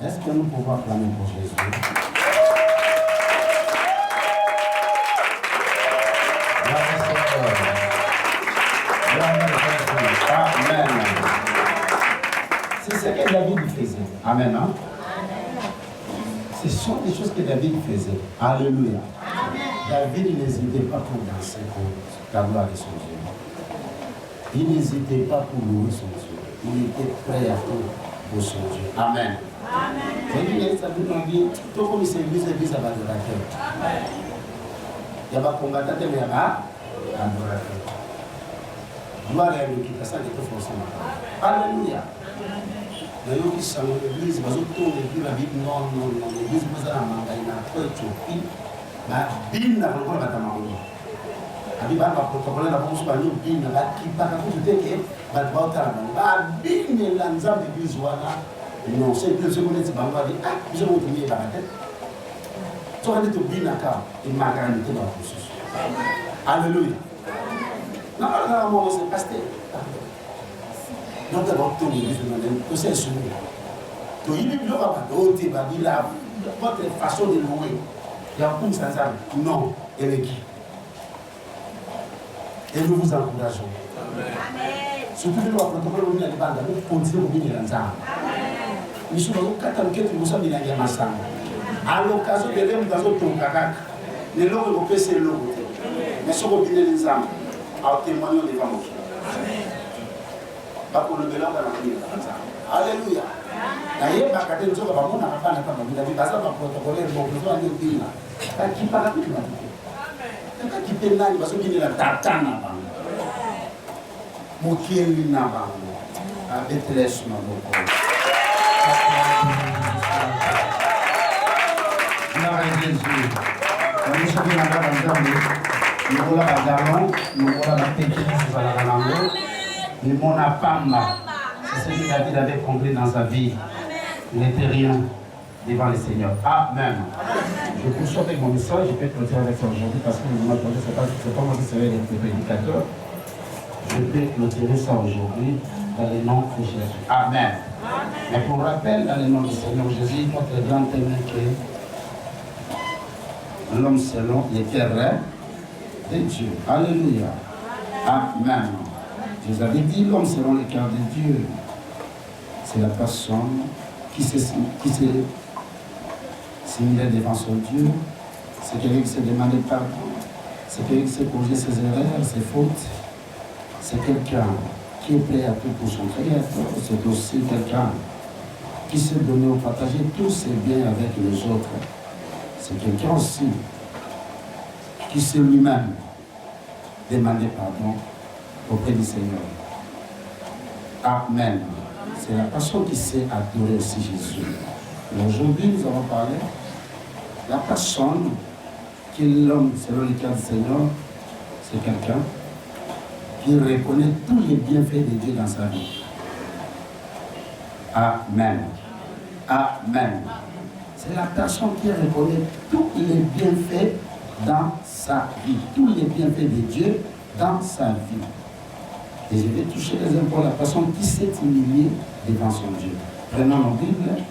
Est-ce que nous pouvons acclamer pour Jésus? Amen. C'est ce que David faisait. Amen. Hein? Ce sont des choses que David faisait. Alléluia. David n'hésitait pas pour danser pour la gloire de son Dieu. Il n'hésitait pas pour louer son Dieu. Il était prêt à tout pour son Dieu. Amen. Il y a tout comme c'est l'église adorateur. Il y a pas combattant, mais il y a pas adorateur. Gloire à Dieu qui ça était forcément. Alléluia. Mais il y a qui sont l'église, parce que tout l'église la Bible non, l'église vous a demandé une Éthiopie, mais Bible n'a pas encore demandé. Abi ba protocole na bonso ba no bin na ba ki ba ko teke ba ba ta ba bin ne la nzambe bizwana non c'est que ce qu'on dit ba ba di ah je vais tenir la tête to hande to bin aka e magana te ba ko susu alléluia na ba mo c'est pasteur donc d'abord tout les gens que c'est sur to il bi lo ba do te ba di la votre façon de louer il y a comme ça non elle est qui. Et nous vous encourageons. Amen. Surtout que nous avons protocole de bande, nous continuons à venir ensemble. Nous sommes quatre enquêtes, nous sommes venus ensemble. À l'occasion de l'homme dans notre cacac, les lots vont passer l'eau. Mais si vous venez ensemble, à témoigner devant nous. Pas pour le mélange dans la vie. Alléluia. D'ailleurs, ma cadette, nous avons pas de temps, nous avons pas de protocole, nous avons besoin de dire. Qui parle plus de la vie. Qui peut nani parce qu'il y a tatana bango. Mokieli na bango. Avec les sons beaucoup. Gloire à Jésus. Nous sommes dans la vie. Nous voilà la garon, nous voilà la petite nous voilà la langue. Mais mon apamba, c'est ce que David avait compris dans sa vie. Il n'était rien devant le Seigneur. Amen. Je poursuis avec mon message, je peux clôturer avec ça aujourd'hui parce que vous m'attendez, c'est pas moi qui serai le prédicateur. Je peux clôturer ça aujourd'hui dans le nom de Jésus. Amen. Mais pour rappel, dans le nom du Seigneur Jésus, notre grand témoin que l'homme selon les terres de Dieu. Alléluia. Amen. Je vous avais dit, l'homme selon le cœur de Dieu, c'est la personne qui s'est similaire devant son Dieu, c'est quelqu'un qui s'est demandé pardon, c'est quelqu'un qui s'est corrigé ses erreurs, ses fautes, c'est quelqu'un qui est prêt à tout pour son Créateur, c'est aussi quelqu'un qui s'est donné au partager tous ses biens avec les autres. C'est quelqu'un aussi qui s'est lui-même demandé pardon auprès du Seigneur. Amen. C'est la personne qui sait adorer aussi Jésus. Aujourd'hui, nous allons parler de la personne qui est l'homme selon le cœur du Seigneur. C'est quelqu'un qui reconnaît tous les bienfaits de Dieu dans sa vie. Amen. Amen. C'est la personne qui reconnaît tous les bienfaits dans sa vie. Tous les bienfaits de Dieu dans sa vie. Et je vais toucher les uns pour la personne qui s'est humiliée devant son Dieu. Prenons nos Bibles.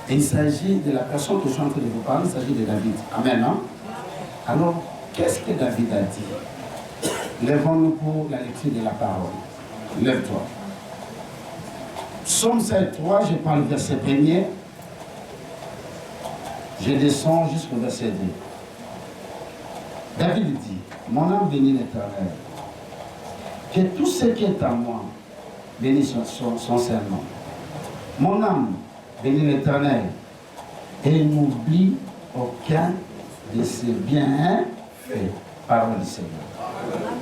Et il s'agit de la personne que je suis en train de vous parler, il s'agit de David. Amen. Hein? Alors, qu'est-ce que David a dit? Lèvons-nous pour la lecture de la parole. Lève-toi. Psaume 7.3, je prends le verset 1er. Je descends jusqu'au verset 2. David dit, mon âme bénit l'Éternel. Que tout ce qui est en moi bénisse son serment. Mon âme bénit l'Éternel et n'oublie aucun de ses bienfaits. Parole du Seigneur.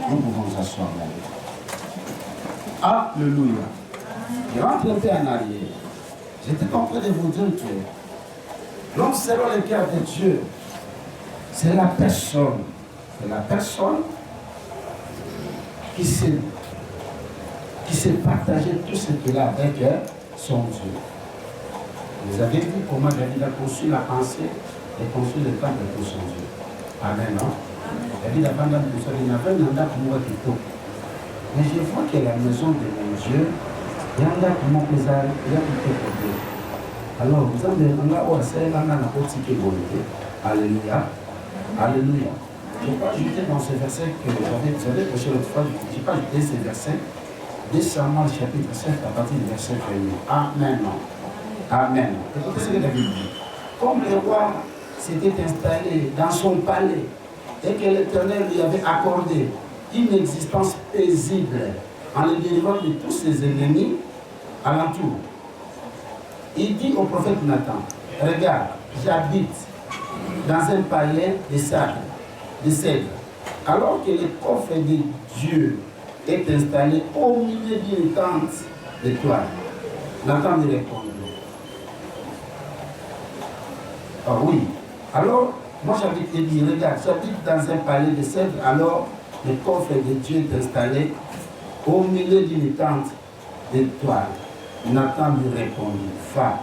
Nous pouvons nous asseoir là. Alléluia. Je rentre un peu en arrière. J'étais en train de vous dire que l'homme selon le cœur de Dieu, c'est la personne. C'est la personne qui s'est partagé tout ce qu'il a avec son Dieu. Vous avez vu comment David a conçu la pensée et conçu le temple pour son Dieu. Amen. Non? David a abandonné tout ça. Il n'a pas un mandat pour moi qui tout. Mais je vois que la maison de mon Dieu Yanga comment pesar, il y a tout. Alors, vous avez un gars c'est là, on a petit bonité. Alléluia. Alléluia. Je n'ai pas ajouté dans ce verset que j'avais prêché l'autre fois, je n'ai pas ajouté ce verset. 2 Samuel chapitre 7 à partir du verset 1er. Amen. Amen. Écoutez ce que David dit. Comme le roi s'était installé dans son palais et que l'Éternel lui avait accordé une existence paisible en le délivrant de tous ses ennemis alentour, il dit au prophète Nathan, regarde, j'habite dans un palais de sable, de cèdre, alors que le coffre de Dieu est installé au milieu d'une tente de toile. Nathan lui répond. Ah oui. Alors, moi j'habite, il dit, regarde, j'habite dans un palais de cèdre, alors le coffre de Dieu est installé au milieu d'une tente de toile. Nathan lui répondit, va,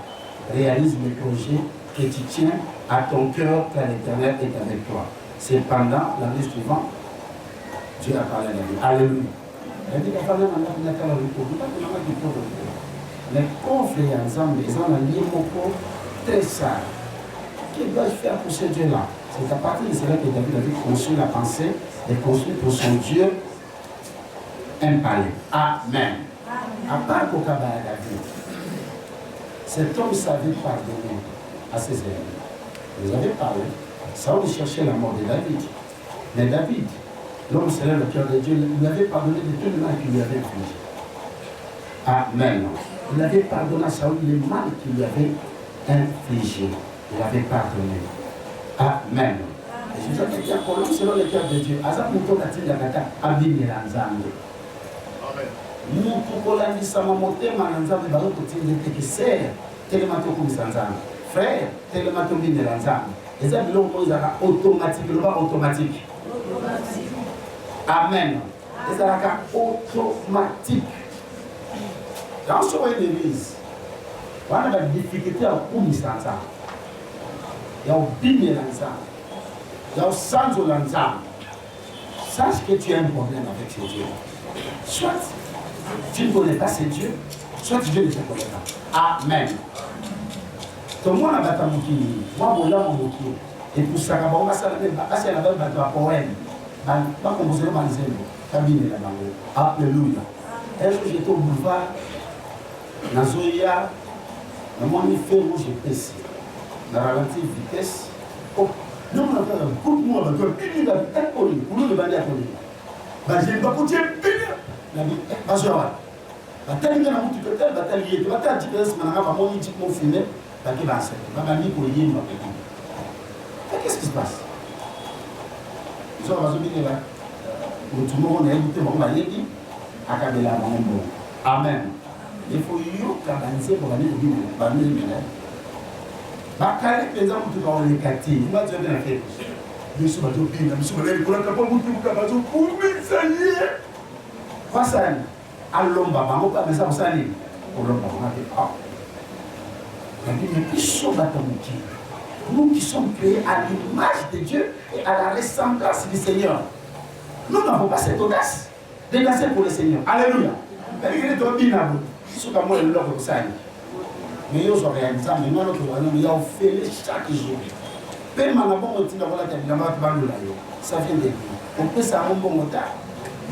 réalise le projet que tu tiens à ton cœur car l'Éternel est avec toi. Cependant, l'année suivante, Dieu a parlé à David. Alléluia. Il dit qu'il a parlé à David. Les coffres et les hommes, ils ont un livre très sale. Qu'est-ce dois-je faire pour ce Dieu-là? C'est à partir de cela que David a conçu la pensée et construit pour son Dieu un palais. Amen. À part Kokaba David, cet homme savait pardonner à ses ennemis. Vous avez parlé, Saül cherchait la mort de David. Mais David, l'homme selon le cœur de Dieu, lui avait pardonné de tout le mal qu'il lui avait infligé. Amen. Il avait pardonné à Saül le mal qu'il lui avait infligé. Il avait pardonné. Amen. Et je vous ai dit encore, l'homme selon le cœur de Dieu, Azap Moutokatin Yakata, Abim Yeranzambe. Mutu kolandisama motema na nzambe bazokotinda ete ser telema tokomisa nzambe frère telema tombindela nzambe eza biloko oyo ezalaka automatique loba automatique amen ezalaka automatique dans ce oyo l'église wana badifficulté ya kokumisa nzambe ya kobindela nzambe ya kosanzola nzambe. Sache que tu as un problème avec ce Dieu. Soit tu ne connais pas ces dieux, soit Dieu ne te connaît pas. Amen. Donc moi, je suis moi, je suis et pour ça, je suis un poème. Alléluia. Un jour, j'étais au boulevard, dans Zoya, dans mon effet rouge, j'ai pressé. Dans la relative vitesse. Non, on a fait un coup de moi, je vais faire un coup de moi, je vais faire un coup de moi. Je vais faire un coup de moi. Bazoa batalika na mutu peut-être batalier batali GPS mananga ba moni type mon filmé ba ki ba se ba ba ni ko yimba pe qu'est-ce qui se passe ils ont bazobine là mutu mo na yite mo ba yeki akabela mambo amen il faut yo ka banze pour aller ba ni bina ba kale penza mutu ka on ekati ba zo bien fait biso ba zo bina biso ba le ko la ka ba mutu ka ba zo kumisa ye. Face à l'homme, nous qui sommes créés à l'image de Dieu et à la ressemblance du Seigneur, nous n'avons pas cette audace de danser pour le Seigneur. Alléluia. Mais il y a fait chaque jour. Ça vient de Dieu. On peut s'arranger bon temps.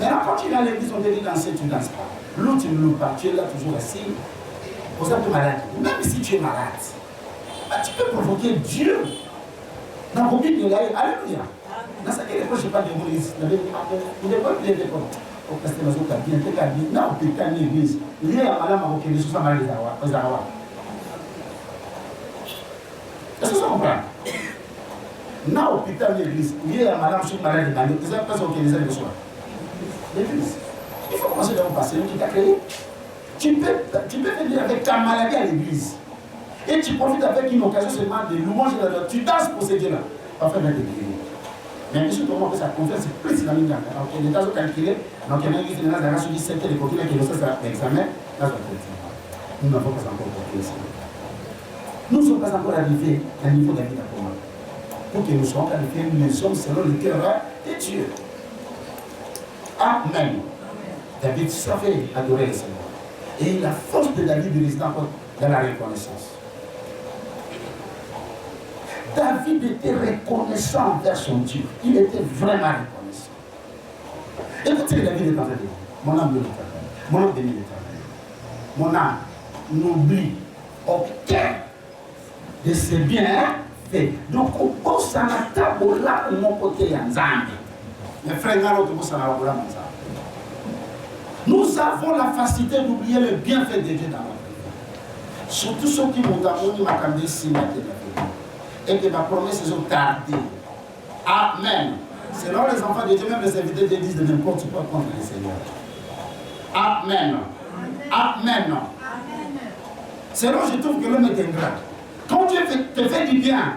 Maintenant, quand tu es à l'église, on te dit danser, tu ne danses pas. L'autre, tu ne loues pas, tu es là toujours assis. Vous êtes malade. Même si tu es malade, tu peux provoquer Dieu. Dans vos Bibles, alléluia. Dans ce cas, je ne sais pas de l'église. Vous devez pas dire des choses. Au pasteur Mazouka, bien, t'es qu'à dire, non, t'es qu'à l'église. Il y a un malade marocain, les choses sont malades aux Arabes. Est-ce que ça comprend? Non, hôpital, l'église. Il y a un malade qui est malade, les gens pensent qu'ils les soient. L'église. Il faut commencer à passer qui t'a créé. Tu peux venir avec ta maladie à l'église. Et tu profites avec une occasion seulement de louange et de tu danses pour ces dieux-là. Enfin, même des guéris. Mais monsieur, comment sa confiance est plus dans l'île. Donc, les tas sont calculés. Donc, il y a une église qui a sur 17 et les coquilles qui ont fait l'examen. Là, nous n'avons pas encore compris ça. Nous ne sommes pas encore arrivés à un niveau de la vie d'Apoma. Pour que nous soyons qualifiés, nous sommes selon le cœur de Dieu. Amen. David savait adorer le Seigneur. Et la force de David réside encore dans la reconnaissance. David était reconnaissant envers son Dieu. Il était vraiment reconnaissant. Écoutez ce que David est en train de dire. Mon âme de l'éternel. Mon âme bénit l'éternel. Mon âme n'oublie aucun de ses biens faits. Donc, on s'en a tabou là pour mon côté en Zambie. Mes frères, nous avons la facilité d'oublier le bienfait de Dieu dans notre vie. Surtout ceux qui m'ont donné ma caméra ici, et que ma promesse est tardée. Amen. Selon les enfants de Dieu, même les invités de disent de n'importe quoi contre le Seigneur. Amen. Amen. Selon je trouve que l'homme est ingrat. Quand Dieu te fait du bien,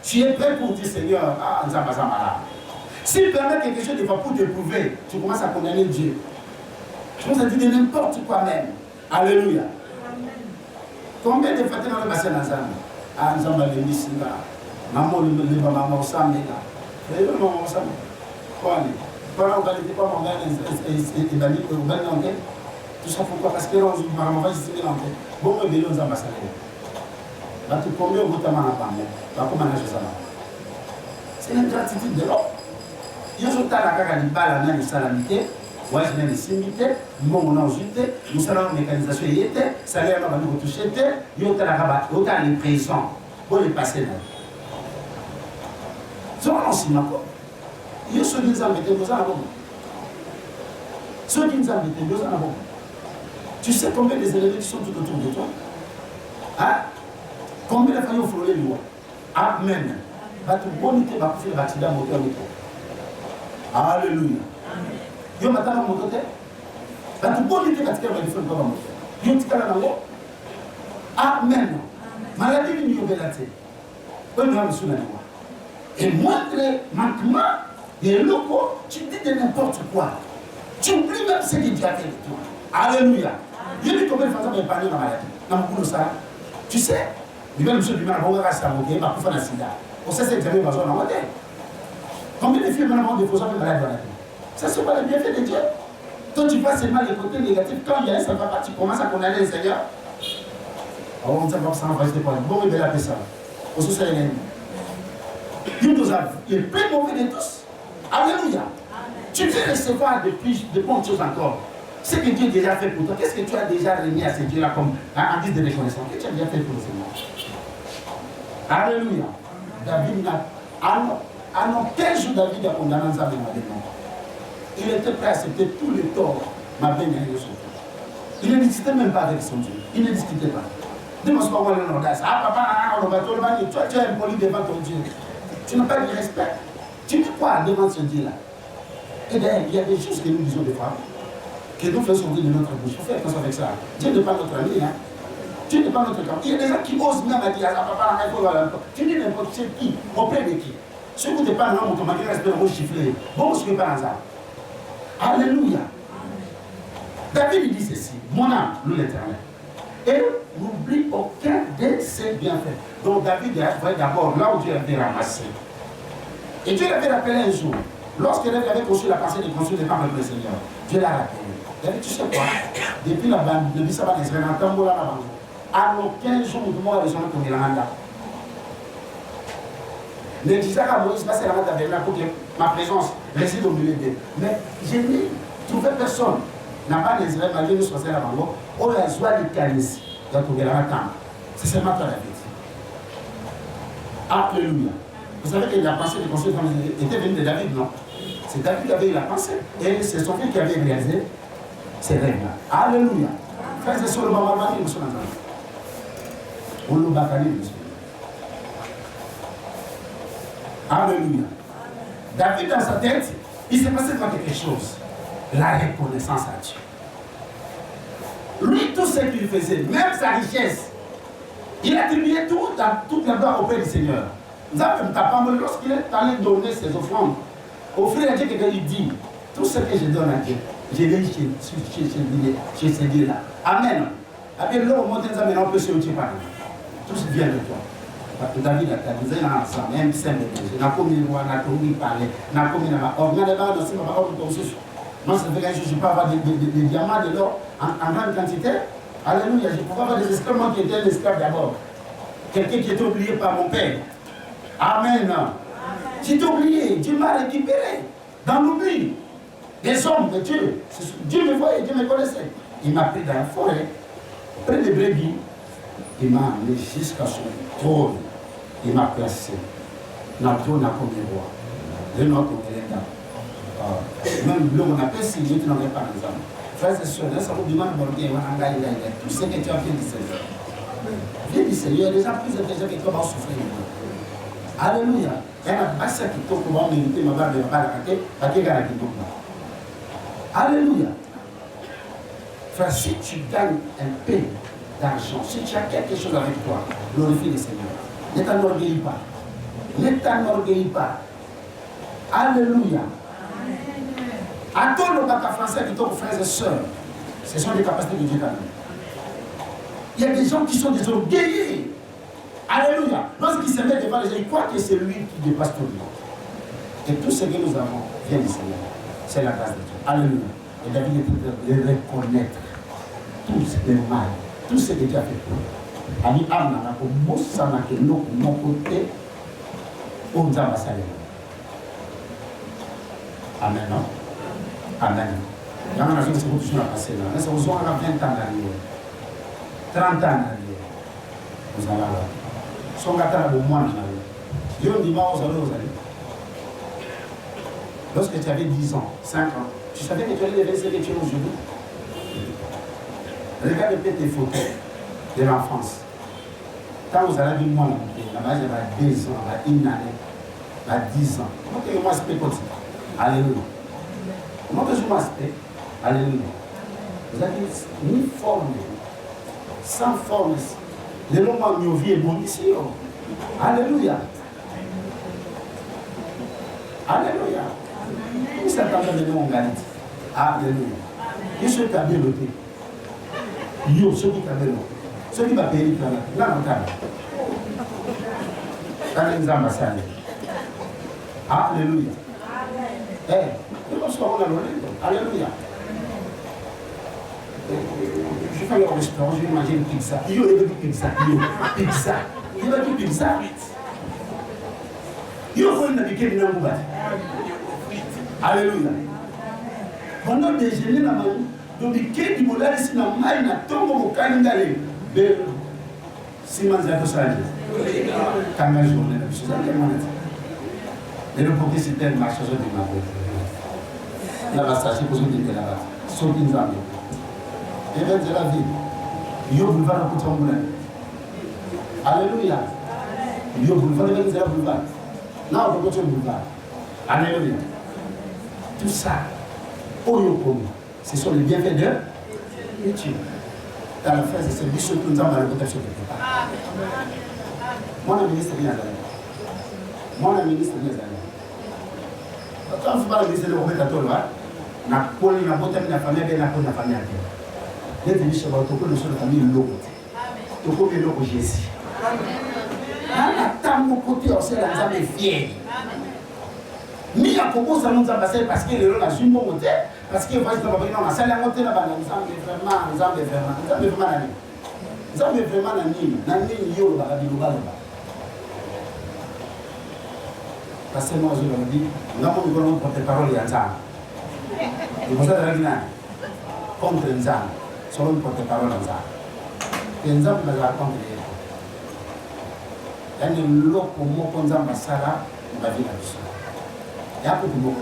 tu es prêt pour dire Seigneur, s'il permet quelque chose de fois pour t'éprouver, tu commences à condamner Dieu. Tu commences à dire de n'importe quoi même. Alléluia. Combien de fois tu as passé dans la ah, nous avons les missions là. Maman, le maman, ça, mais là. Et le maman, ça, quoi, on va dire quoi, on va dire, tout ça pourquoi? Parce que là, on va ici, bon, on va dire, on va passer. Là, tu combien vous t'as mal à parler? Comment on a fait ça? C'est l'ingratitude de l'homme. Il y a un tas de balles à la salamité. Ouais, je n'ai pas de mon on a ajouté, nous avons une mécanisation, salaire, on va nous retoucher, il y a une prison pour les passer là. C'est un enseignement. Il y a ceux qui nous ont mis, nous en avons. Ceux qui nous ont mis, nous en avons. Tu sais combien des éléments qui sont tout autour de toi? Hein? Combien de fois ils ont frôlé le roi? Amen. Va te boniter, va faire le bâtiment moteur de toi. Alléluia. Yo matana motote batu bonite katika malifoni kwa moto yo tikala nango amen maladie ni yobelate on va me souvenir et moindre manquement des locaux tu dis de n'importe quoi tu oublies même ce que Dieu a fait de toi. Alléluia. Yo dit combien de fois ça m'a épargné ma maladie na mukulu ça tu sais il va monsieur bimana bonga rasta moké ba kufa na sida on sait c'est examen bazo na moté combien de filles maintenant des faux ça maladie. Ça, c'est pas le bienfait de Dieu. Toi, tu vois seulement les côtés négatifs. Quand il y a un, ça va pas, tu commences à condamner le Seigneur. Alors, on ne sait pas que ça va rester pas. Bon, il va l'appeler ça. Au sous ça, il nous a le plus mauvais de tous. Alléluia. Tu veux recevoir de bonnes choses encore. Ce que Dieu a déjà fait pour toi, qu'est-ce que tu as déjà remis à ce Dieu-là comme en guise de reconnaissance? Qu'est-ce que tu as déjà fait pour le Seigneur? Alléluia. David n'a. Ah non, quel jour David a condamné ça avec moi? Il était prêt à accepter tous les torts, ma belle de son Dieu. Il ne discutait même pas avec son Dieu. Il ne discutait pas. Dis-moi pas moi l'audace. Ah papa, on va te le toi tu es impoli devant ton Dieu. Tu n'as pas de respect. Tu dis quoi devant ce Dieu-là? Et d'ailleurs, il y a des choses que nous disons des fois, que nous faisons sortir de notre bouche. Il faut faire attention avec ça. Dieu n'est pas notre ami. Hein? Dieu n'est pas notre ami. Il y a des gens qui osent même dire ah papa, il faut aller. Tu dis n'importe qui, auprès de qui? Ceux qui ne pas dans mon tomatique, respect dans vos chiffres. Bon, je ne suis pas dans ça. Alléluia. David il dit ceci, mon âme loue l'Éternel. Et n'oublie aucun de ses bienfaits. Donc David va d'abord là où Dieu avait ramassé. Et Dieu l'avait rappelé un jour. Lorsqu'il avait conçu la pensée de construire des temples pour le Seigneur, Dieu l'a rappelé. Il a dit, tu sais quoi? Depuis la bande de Bissaba Israël, en Tambola, à aucun jour où moi les gens ont tourné la main. Ne disais qu'à Moïse, passer la main avec moi pour que ma présence réside au milieu d'eux. Mais je n'ai trouvé personne. N'a pas d'Israël, malgré nous soyons là bas oh la joie du calice, il a trouvé la main. C'est seulement toi David. Alléluia. Vous savez que la pensée de construire était venue de David, non? C'est David qui avait eu la pensée. Et c'est son fils qui avait réalisé ces rêves-là. Alléluia. Frères et sœurs, le maman, nous sommes en train. On nous bâcane, nous sommes. Alléluia. David dans sa tête, il s'est passé quelque chose. La reconnaissance à Dieu. Lui, tout ce qu'il faisait, même sa richesse, il attribuait toute la gloire auprès du Seigneur. Lorsqu'il est allé donner ses offrandes, offrir à Dieu quelqu'un, il dit, tout ce que je donne à Dieu, je l'ai chez ce Dieu-là. Amen. Après, là, on peut se retirer par lui. Tout ce vient de toi. David a dit, même simple, n'a commis le roi, n'a commis parler, n'a commis la ordre, n'a pas de ordre. Moi, ça fait que je peux avoir des diamants, de l'or en grande quantité. Alléluia. Je peux avoir des esclaves, moi qui étais un esclave d'abord. Quelqu'un qui était oublié par mon père. Amen. J'étais oublié. Dieu m'a récupéré dans l'oubli. Des hommes de Dieu. Dieu me voyait, Dieu me connaissait. Il m'a pris dans la forêt, près des brebis. Il m'a amené jusqu'à son trône. Il m'a placé dans le trône comme roi. Le notre État. Même l'homme on appelle si Dieu n'en est pas les hommes. Frères et sœurs, ça vous demande tout ce que tu as fait du Seigneur. Viens du Seigneur, il y a des gens plus intelligents que toi vont souffrir. Alléluia. Il y a un bassin qui tombe pour mériter ma barre de la barre à qui gagne qui tombe. Alléluia. Frère, si tu gagnes un peu d'argent, si tu as quelque chose avec toi, glorifie le Seigneur. Ne t'enorgueillis pas. Ne t'enorgueillis pas. Alléluia. Attends le bac français qui tombe, frères et sœurs. Ce sont des capacités de Dieu quand même. Il y a des gens qui sont des orgueillés. Alléluia. Lorsqu'ils se mettent devant les gens, ils croient que c'est lui qui dépasse tout le monde. Et tout ce que nous avons vient du Seigneur. C'est la grâce de Dieu. Alléluia. Et David est de reconnaître tout ce qui est mal, tout ce que Dieu a fait pour nous. Ami Amna, pour Moussana, que nous, mon côté, on nous a vassalé. Amen. Non? Amen. Il y a un qui s'est toujours passé là. Mais c'est aux 20 ans d'arrière. 30 ans d'arrière. Nous allons là. Son gâteau a beau moins d'arrière. Dieu dit, vous allez. Lorsque tu avais 10 ans, 5 ans, tu savais que tu allais lever ce que tu es aujourd'hui. Regarde peut-être tes photos de l'enfance. Quand vous allez dire moi, là-bas, j'avais 2 ans, j'avais 1 année, j'avais 10 ans. Ok, moi, c'est petit. Alléluia. Moi, je m'aspect. Alléluia. Vous avez ni forme, sans forme. Les longs de vie est bon ici. Alléluia. Alléluia. Où s'attendait de mon galite? Alléluia. Et ceux qui ont bien noté. Yo, ceux qui ont bien noté. Ceux qui m'ont payé, là, on t'a. Dans les ambassades. Alléluia. Alléluia. Je fais au restaurant, je vais manger une pizza. Il y a une pizza. Pizza. Il y a une pizza. Il y a une pizza. Alléluia. Pendant le déjeuner, donc il y a une pizza. Il y a une pizza. Si man z'a ça quand la journée la chose et le pour que c'était une marche de ma vie la passage pour dire que là sont une femme et bien de la vie yo boulevard pour tomber alléluia yo boulevard de la boulevard là on peut continuer boulevard alléluia tout ça pour nous ce sont les bienfaits de Dieu. Dans la phrase, c'est lui surtout nous avons la protection de Dieu. Moi, le ministre vient d'aller. Moi, le ministre vient d'aller. Quand on ne fait pas le ministre de Robert Atolwa, on a collé la beauté de la famille et la famille à Dieu. Les délices sur le topo de la famille loco. Topo de loco Jésus. Dans la table, mon côté, on sait la table est fière. Ni à propos, ça nous a passé parce que le rôle a joué bon côté. Parce que voici dans la salle à monter là-bas, nous sommes vraiment parce que moi je leur dis, nous avons une porte-parole et un zam. Vous savez rien contre un zam, selon une porte-parole en zam. Et un zam nous a contre les gens. Il y a une loque pour moi qu'on zam basala, on va vivre là-dessus. Il y a beaucoup de mots.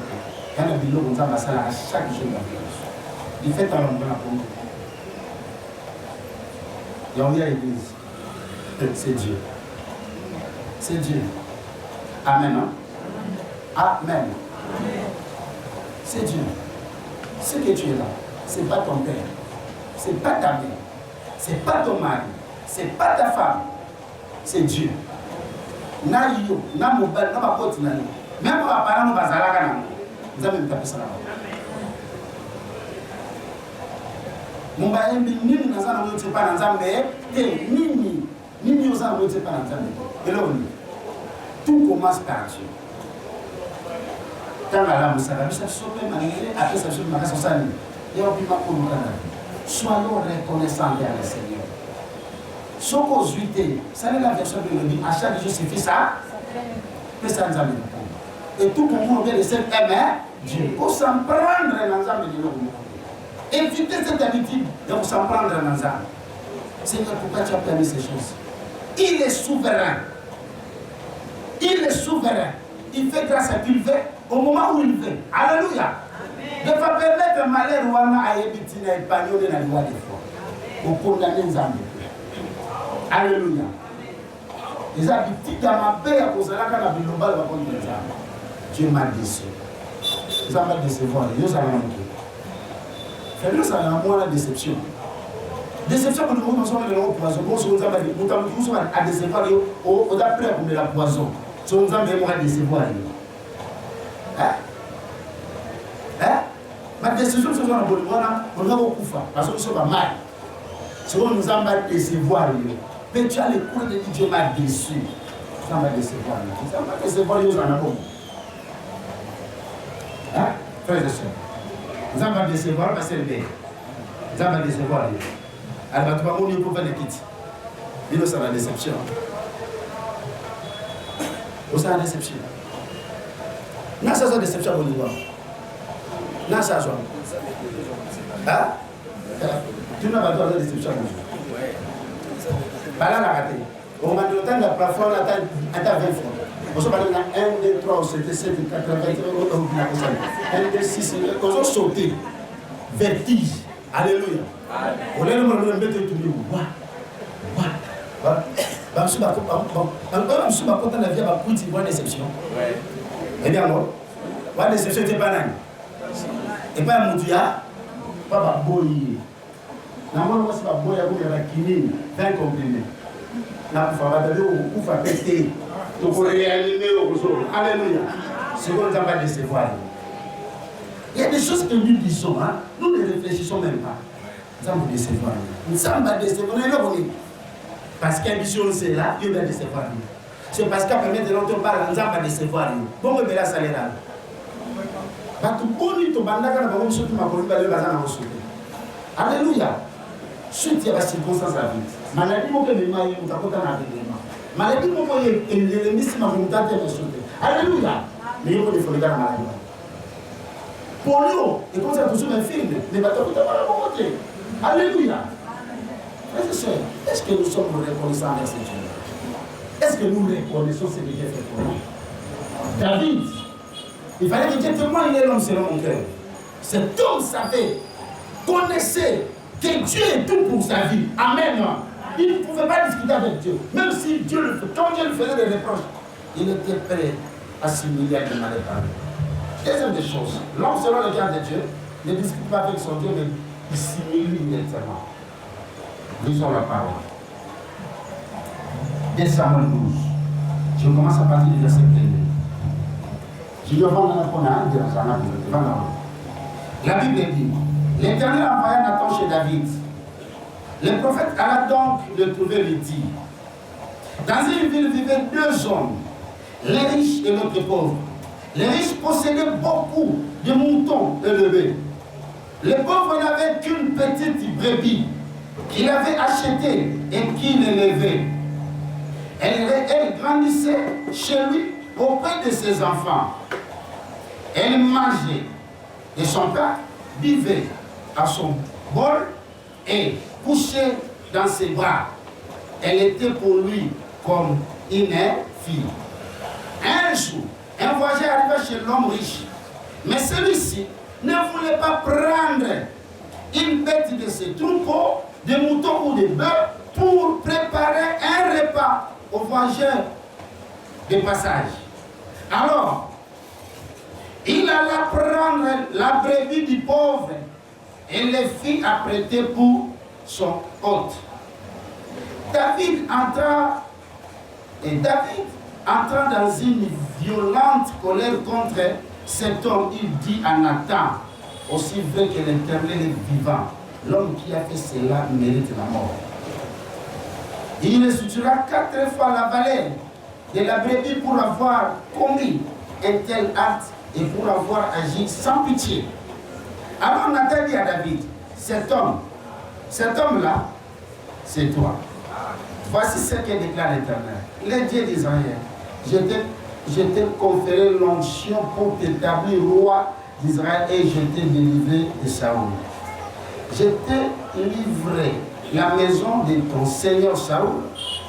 Il y a des lots qu'on zam basala à chaque jour. Il fait un long pour nous. Il y a une église. C'est Dieu. C'est Dieu. Amen. Amen. C'est Dieu. Ce que tu es là, ce n'est pas ton père. Ce n'est pas ta mère. Ce n'est pas ton mari. Ce n'est pas ta femme. C'est Dieu. Na yo, na mobile, na ma pote na yo. Même pour les parents, nous allons nous avons tapé ça là-bas. Mon bain, ni nous n'avons pas dans Zambé, et ni nous n'avons pas dans Zambé. Et là, tout commence par Dieu. Soyons reconnaissants envers le Seigneur. Ça n'est la version de l'Église. À chaque jour, c'est fait ça. Mais ça nous amène. Et tout pour nous, on vient de cette aimer Dieu. Pour s'en prendre dans l'âme de l'homme. Évitez cette habitude de s'en prendre dans l'âme. Seigneur, pourquoi tu as permis ces choses? Il est souverain. Il est souverain. Il fait grâce à qui il fait au moment où il veut. Alléluia. Ne va permettre un malheur ou un aïebitin à épargner dans la loi des fois. Pour condamner les âmes. Alléluia. Les habitudes dans ma paix à cause de la canne globale va contre les âmes. Dieu m'a déçu. Ils ont décevoir. Ils ont manqué. Fais-le ça dans moi la déception. Déception que nous sommes dans le poison. Nous sommes à décevoir. On a pris pour la poison. Nous sommes à décevoir. Ma décision, c'est que nous avons beaucoup de parce que nous sommes mal. C'est que nous avons décevoir. Mais tu as le cours de Dieu m'a déçu. Nous avons décevoir. Nous avons décevoir. Nous avons frères et sœurs. Nous avons décevoir parce que nous avons décevoir. Alors, tu vas mourir pour faire les kits. Mais nous, c'est la déception. Nous, c'est la déception. Nous, c'est la déception au niveau. Nous, c'est la déception. Tu n'as pas de déception. Pas là, la raté. Au moment de temps, la plafond, on attend 20 francs. On se parle de 1, 2, 3, 7, 7, 4, 1, 2, 6, on a sauté. Vertige. Alléluia. On est le moment de mettre tout le monde. Je suis pas content de la vie à ma petite déception. Eh bien, moi, la déception n'était pas là. Et pas un moutouya, pas un boyi. Normalement, c'est pas un boyi, il y a un kiné, 20 comprimés. Là, il faut faire péter. Il faut réanimer au sol. Alléluia. C'est qu'on ne va pas décevoir. Il y a des choses que nous disons, hein? Nous ne réfléchissons même pas. Nous allons décevoir. Nous allons décevoir. Parce qu'ambition c'est là, Dieu va décevoir. C'est parce qu'à permettre de l'autre part, nous allons décevoir. Bon, mais là, ça l'est là. Alléluia. Suite, il y a des circonstances à la vie. Maladie, mon père, maladie, mon père, il est le misme à mon tante et mon sauté. Alléluia. Mais il faut des fois, la maladie. Polio, et comme ça, toujours un film, les bateaux qui à mon côté. Alléluia. Frères et sœurs, est-ce que nous sommes reconnaissants avec ces Dieu? Est-ce que nous reconnaissons ce que Dieu fait pour nous? David, il fallait que Dieu témoigne, il est l'homme selon mon cœur. Cet homme savait, connaissait que Dieu est tout pour sa vie. Amen. Il ne pouvait pas discuter avec Dieu. Même si Dieu le fait, quand Dieu lui faisait des reproches, il était prêt à s'humilier avec le mal par lui. Deuxième des choses, l'homme selon le cœur de Dieu ne discute pas avec son Dieu, mais il s'humilie immédiatement. Lisons la parole. 2 Samuel 12. Je commence à partir du verset 1. Je vais vendre la Bible dit, l'Éternel envoya Nathan chez David. Le prophète alla donc le trouver et lui dit, dans une ville vivaient 2 hommes, les riches et l'autre pauvre. Les riches possédaient beaucoup de moutons élevés. Les pauvres n'avaient qu'une petite brebis qu'il avait achetée et qu'il élevait. Elle grandissait chez lui auprès de ses enfants. Elle mangeait de son pain, buvait à son bol et couchait dans ses bras. Elle était pour lui comme une fille. Un jour, un voyageur arriva chez l'homme riche. Mais celui-ci ne voulait pas prendre une bête de ses troupeaux, des moutons ou des bœufs pour préparer un repas aux voyageurs de passage. Alors, il alla prendre la brebis du pauvre et les fit apprêter pour son hôte. David entra dans une violente colère contre cet homme. Il dit à Nathan, aussi vrai que l'Éternel est vivant, l'homme qui a fait cela mérite la mort. Il restituera 4 fois la valeur de la brebis pour avoir commis un tel acte et pour avoir agi sans pitié. Alors Nathan dit à David, cet homme-là, c'est toi. Voici ce que déclare l'Éternel. Le Dieu d'Israël, je t'ai conféré l'onction pour t'établir roi d'Israël et je t'ai délivré de Saoul. Je t'ai livré la maison de ton seigneur Saoul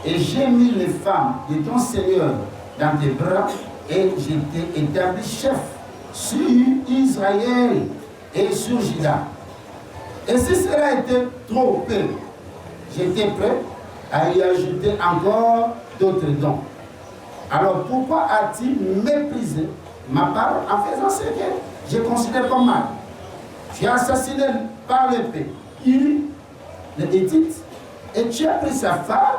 et j'ai mis les femmes de ton seigneur dans tes bras et je t'ai établi chef sur Israël et sur Juda. Et si cela était trop peu, j'étais prêt à y ajouter encore d'autres dons. Alors pourquoi as-tu méprisé ma parole en faisant ce que je considère comme mal? Tu as assassiné par l'épée Uri, le Hétite, et tu as pris sa femme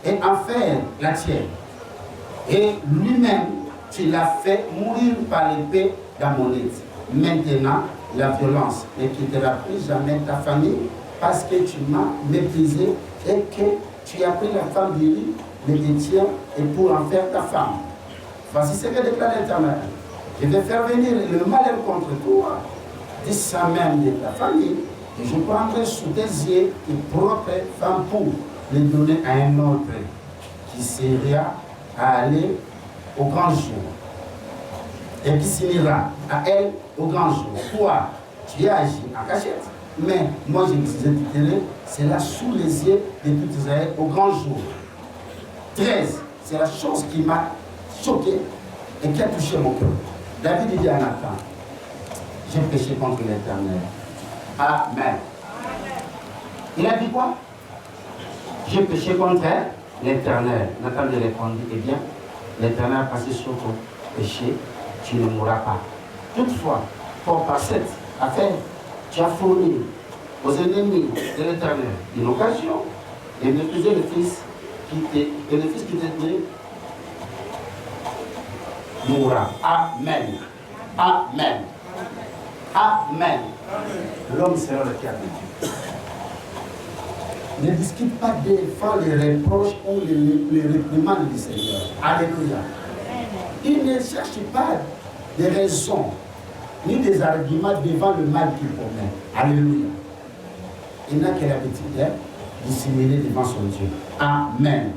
et en fait la tienne. Et lui-même, tu l'as fait mourir par l'épée d'Ammonite. Maintenant, la violence ne quittera plus jamais ta famille parce que tu m'as méprisé et que tu as pris la femme d'Uri, le Hétien, et pour en faire ta femme. Voici ce que déclare l'Éternel. Je vais faire venir le malheur contre toi, de sa même de ta famille, et je prendrai sous tes yeux tes propres femmes pour les donner à un autre qui sera à aller au grand jour et qui s'unira à elle au grand jour. Toi, tu as agi en cachette, mais moi je exécuterai cela sous les yeux de tout Israël au grand jour. 13, c'est la chose qui m'a choqué et qui a touché mon cœur. David dit à Nathan, j'ai péché contre l'Éternel. Amen. Il a dit quoi? J'ai péché contre l'Éternel. Nathan lui répondit, eh bien, l'Éternel a passé sur ton péché, tu ne mourras pas. Toutefois, par cette affaire, tu as fourni aux ennemis de l'Éternel une occasion et mépriser le fils qui t'est né mourra. Amen. Amen. Amen. L'homme sera le cœur de Dieu. Ne discute pas devant les reproches ou les réprimandes du Seigneur. Alléluia. Il ne cherche pas des raisons ni des arguments devant le mal qu'il commet. Alléluia. Il n'a que l'habitude de simuler devant son Dieu. Amen.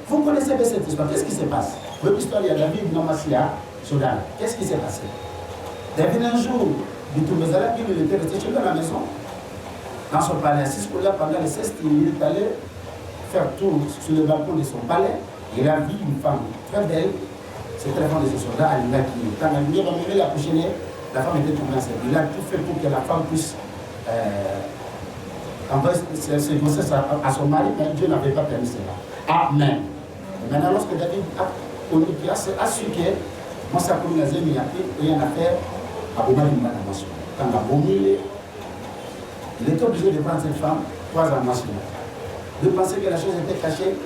Vous connaissez bien cette histoire. Qu'est-ce qui se passe? Votre histoire, il y a David, Nomasia, Soudan. Qu'est-ce qui s'est passé? David, un jour, du Toumézala, il était resté chez lui à la maison, dans son palais. Assis pour là, pendant les 16, il est allé faire tour sur le balcon de son palais. Il a vu une femme très belle. C'est très fort de ce soldat, Alina, qui, quand la lumière va mener la coucher, la femme était tombée enceinte. Il a tout fait pour que la femme puisse envoyer ses grossesses à son mari, mais Dieu n'avait pas permis cela. Amen. Et maintenant, lorsque David a su que moi, ça a commis la zémie, il y a une affaire à Boumali Mbanamation. Quand la Boumili, il était obligé de prendre cette femme 3 ans national. De penser que la chose était cachée,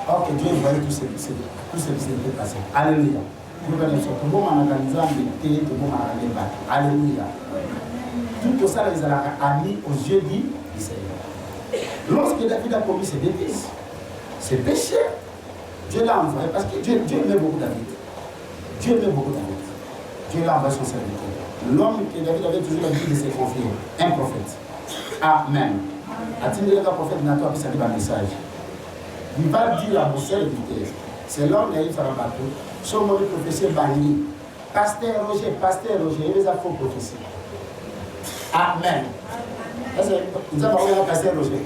or que Dieu voyait tout ce qui s'était passé. Alléluia. Alléluia. Tout ça, les a mis aux yeux du Seigneur. Lorsque David a commis ses bêtises, ses péchés, Dieu l'a envoyé parce que Dieu aimait beaucoup David. Dieu aimait beaucoup David. Dieu l'a envoyé son serviteur. L'homme que David avait toujours l'habitude de se confier, un prophète. Amen. A-t-il un prophète Nathan qui s'arrive un message? Il va dire à vos serviteurs, c'est l'homme naïf à Rabatou, son mauvais professeur Bani, pasteur Roger, il les a faux prophéties. Amen. Nous avons un pasteur Roger.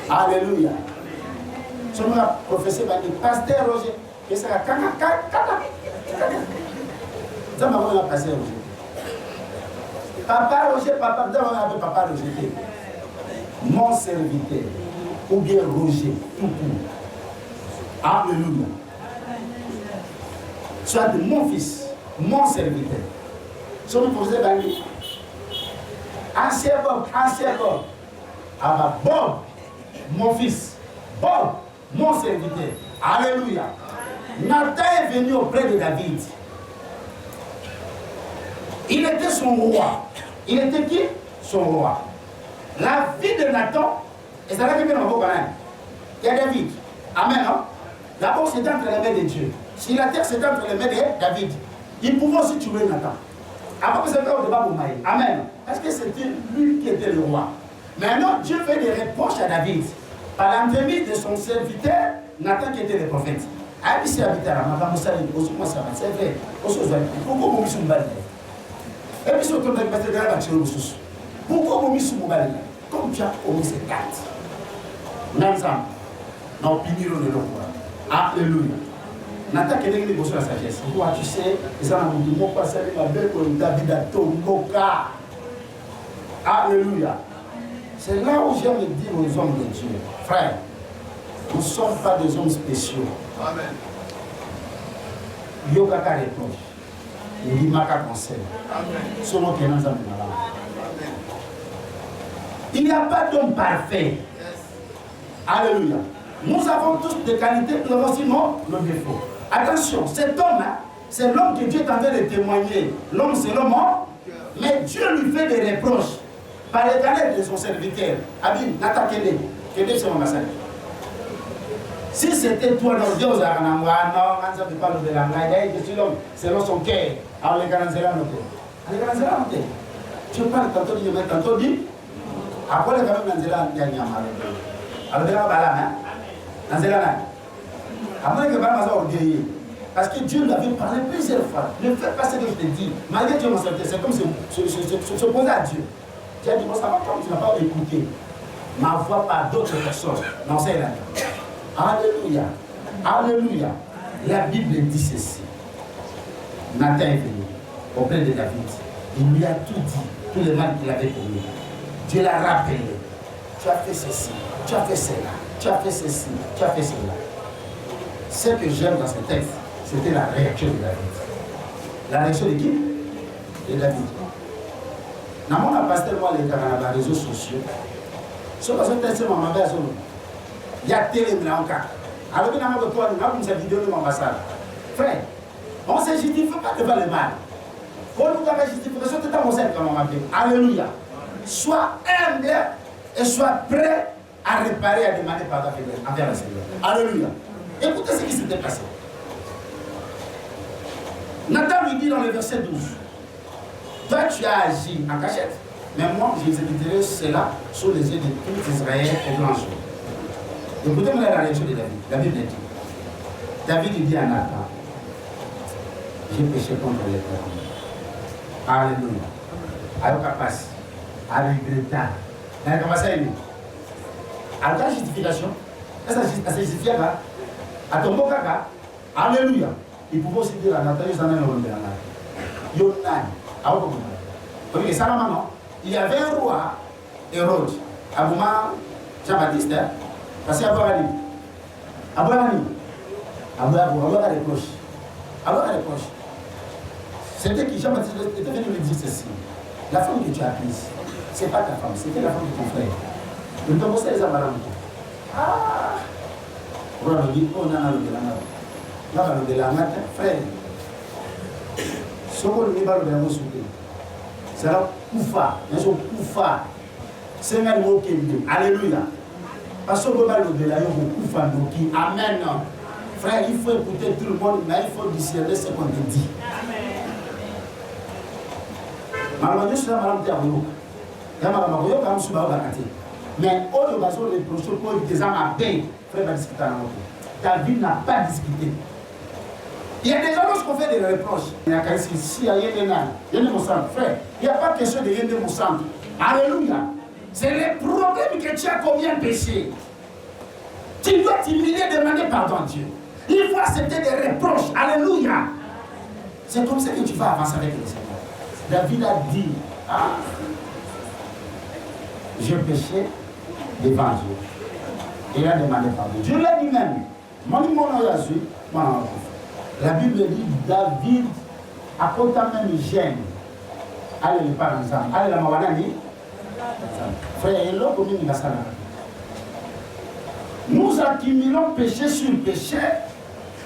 Alléluia. Son mauvais professeur Bani, pasteur Roger, et ça va nous avons un pasteur Roger. Papa Roger, nous avons un papa Roger. Mon serviteur. Ou bien Roger, tout court. Alléluia. Soit mon fils, mon serviteur. Soit le professeur Bani. Ancien Bob. Ah bah Bob, mon fils. Bob, mon serviteur. Alléluia. Nathan est venu auprès de David. Il était son roi. Il était qui? Son roi. La vie de Nathan, et ça va bien dans vos canaux. Il y a David. Amen. Hein? D'abord, c'était entre les mains de Dieu. Si la terre c'était entre les mains de David, il pouvait aussi tuer Nathan. Avant que ça fasse au débat pour Maï. Amen. Parce que c'était lui qui était le roi. Maintenant, Dieu fait des reproches à David. Par l'entremise de son serviteur, Nathan qui était le prophète. Ah, ici, habitant là, ma femme, c'est vrai. Pourquoi vous m'avez mis et puis surtout, vous avez mis pourquoi vous m'avez mis comme tu as commis ces actes. Même ça, dans l'opinion de l'homme. Alléluia. Nathan qui est sur la sagesse. Toi, tu sais, les gens ont dit, mon passé, ma belle, comme David a tombé. Alléluia. C'est là où j'aime dire aux hommes de Dieu, frère, nous ne sommes pas des hommes spéciaux. Amen. Yoga reproche. Il dit Maka conseil. Selon qu'il y a un il n'y a pas d'homme parfait. Alléluia. Nous avons tous des qualités, nous avons aussi nos défauts. Attention, cet homme, c'est l'homme que Dieu est en train de témoigner. L'homme, c'est l'homme, mais Dieu lui fait des reproches par l'éternel de son serviteur. Abim, Nathan Kende, c'est mon massacre. Si c'était toi, non, Dieu vous a dit, non, on ne peut pas nous déranger. Je suis l'homme, selon son cœur. Alors les Ganazéra notés. Tu parles tantôt dit, mais tantôt dit. Après les Ganazéra, il y a un mal. Alors les Ganazéra, Nazéra, après les Ganazéra, orgueilleux. Parce que Dieu l'avait parlé plusieurs fois. Ne fais pas ce que je te dis. Malgré Dieu, c'est comme se poser à Dieu. Tu as dit, bon, ça va comme tu n'as pas écouté ma voix par d'autres personnes. Non, c'est là. Alléluia. Alléluia. La Bible dit ceci. Nathan est venu auprès de David. Il lui a tout dit, tout le mal qu'il avait commis. Dieu l'a rappelé. Tu as fait ceci, tu as fait cela, tu as fait ceci, tu as fait cela. Ce que j'aime dans ce texte, c'était la réaction de David. La réaction de qui? De David. Dans mon pasteur, moi, les réseaux sociaux, ce que je texte, il y a télé en cas. Alors que nous avons cette vidéo de mon ambassade. Frère, on ne se justifie pas devant le mal. Pour nous avoir justification, c'est un conseil comme on m'a dit. Alléluia. Sois humble et sois prêt à réparer, à demander pardon envers le Seigneur. Alléluia. Écoutez ce qui s'était passé. Nathan lui dit dans le verset 12, toi tu as agi en cachette, mais moi j'exécuterai cela sous les yeux de tout Israël et blanchir. Écoutez-moi la réaction de David. La Bible dit. David dit à Nathan, j'ai péché contre l'Éternel. Alléluia. Alors qu'à passer, à regretter. Elle a commencé à aimer. Alors la justification, elle s'est justifiée là. À ton beau caca. Alléluia. Il pouvait aussi dire à Nathan, il s'en a un rôle de la Nathan. Yonan. Alors comment? Parce que ça non. Il y avait un roi, Hérode. Abouma, Jean-Baptiste, parce qu'à Abraham, reproche. C'était qui Jean-Baptiste était venu lui dire ceci. La femme que tu as prise, ce n'est pas ta femme, c'était la femme de ton frère. Il te conseille les amalams. Ah! On a dit, on a le de la matin, frère. Ce qu'on lui parle de la mousse, c'est la koufa, mais son koufa. C'est un mot qui est dit. Alléluia. Parce que le de la koufa, amen. Frère, il faut écouter tout le monde, mais il faut discerner ce qu'on te dit. Malheureusement, je suis là, madame Théarouyo. Mais au lieu de les prochains pour des âmes à paix, frère, va discuter à l'autre. David n'a pas discuté. Il y a des gens lorsqu'on fait des reproches. Il y a quelqu'un ici, il y a un mon centre. Frère, il n'y a pas question de rien de mon centre. Alléluia. C'est le problème que tu as combien péché. Tu dois t'humilier et demander pardon à Dieu. Il faut accepter des reproches. Alléluia. C'est comme ça que tu vas avancer avec le Seigneur. David a dit, ah, j'ai péché devant Dieu. Il a demandé pardon. Dieu l'a dit même. La Bible dit, David a compté même gêne. Allez, les parents ensemble. Allez, la mawanani. Frère, et l'autre, nous accumulons péché sur péché,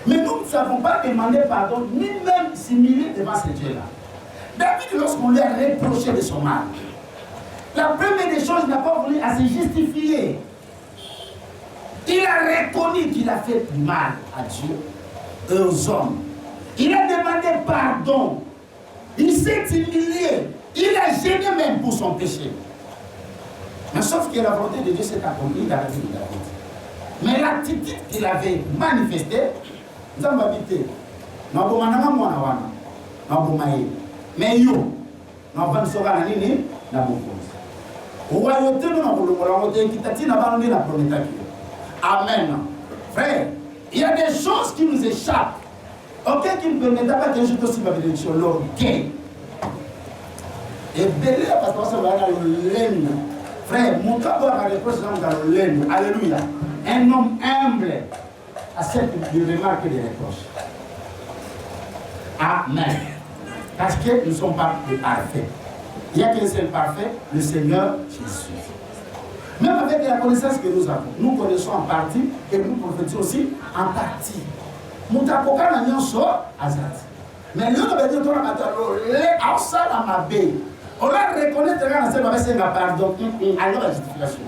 mais nous ne savons pas demander pardon, ni même s'humilier devant ce Dieu-là. David, lorsqu'on lui a reproché de son mal, la première des choses, il n'a pas voulu à se justifier. Il a reconnu qu'il a fait du mal à Dieu. et aux hommes. Il a demandé pardon. Il s'est humilié. Il a gêné même pour son péché. Mais sauf que la volonté de Dieu s'est accomplie dans la vie de David. Mais l'attitude qu'il avait manifestée, nous avons habité. Nous avons mais yo, nous avons nini na bokonzi. Royauté nous avons royauté qui n'a pas la promesse. Amen. Frère, il y a des choses qui nous échappent. Ok, qui ne permettent pas que je aussi ma bénédiction. L'orgueil. Et belé parce que ça va dans le laine. Frère, mon cabo a reproché dans le laine. Alléluia. Un homme humble accepte de remarquer des reproches. Amen. Parce que nous ne sommes pas parfaits. Il n'y a qu'un seul parfait, le Seigneur Jésus. Même avec la connaissance que nous avons, nous connaissons en partie et nous prophétisons aussi en partie. Nous avons mais nous avons dit que nous avons on a reconnu que nous avons pardon, alors la justification.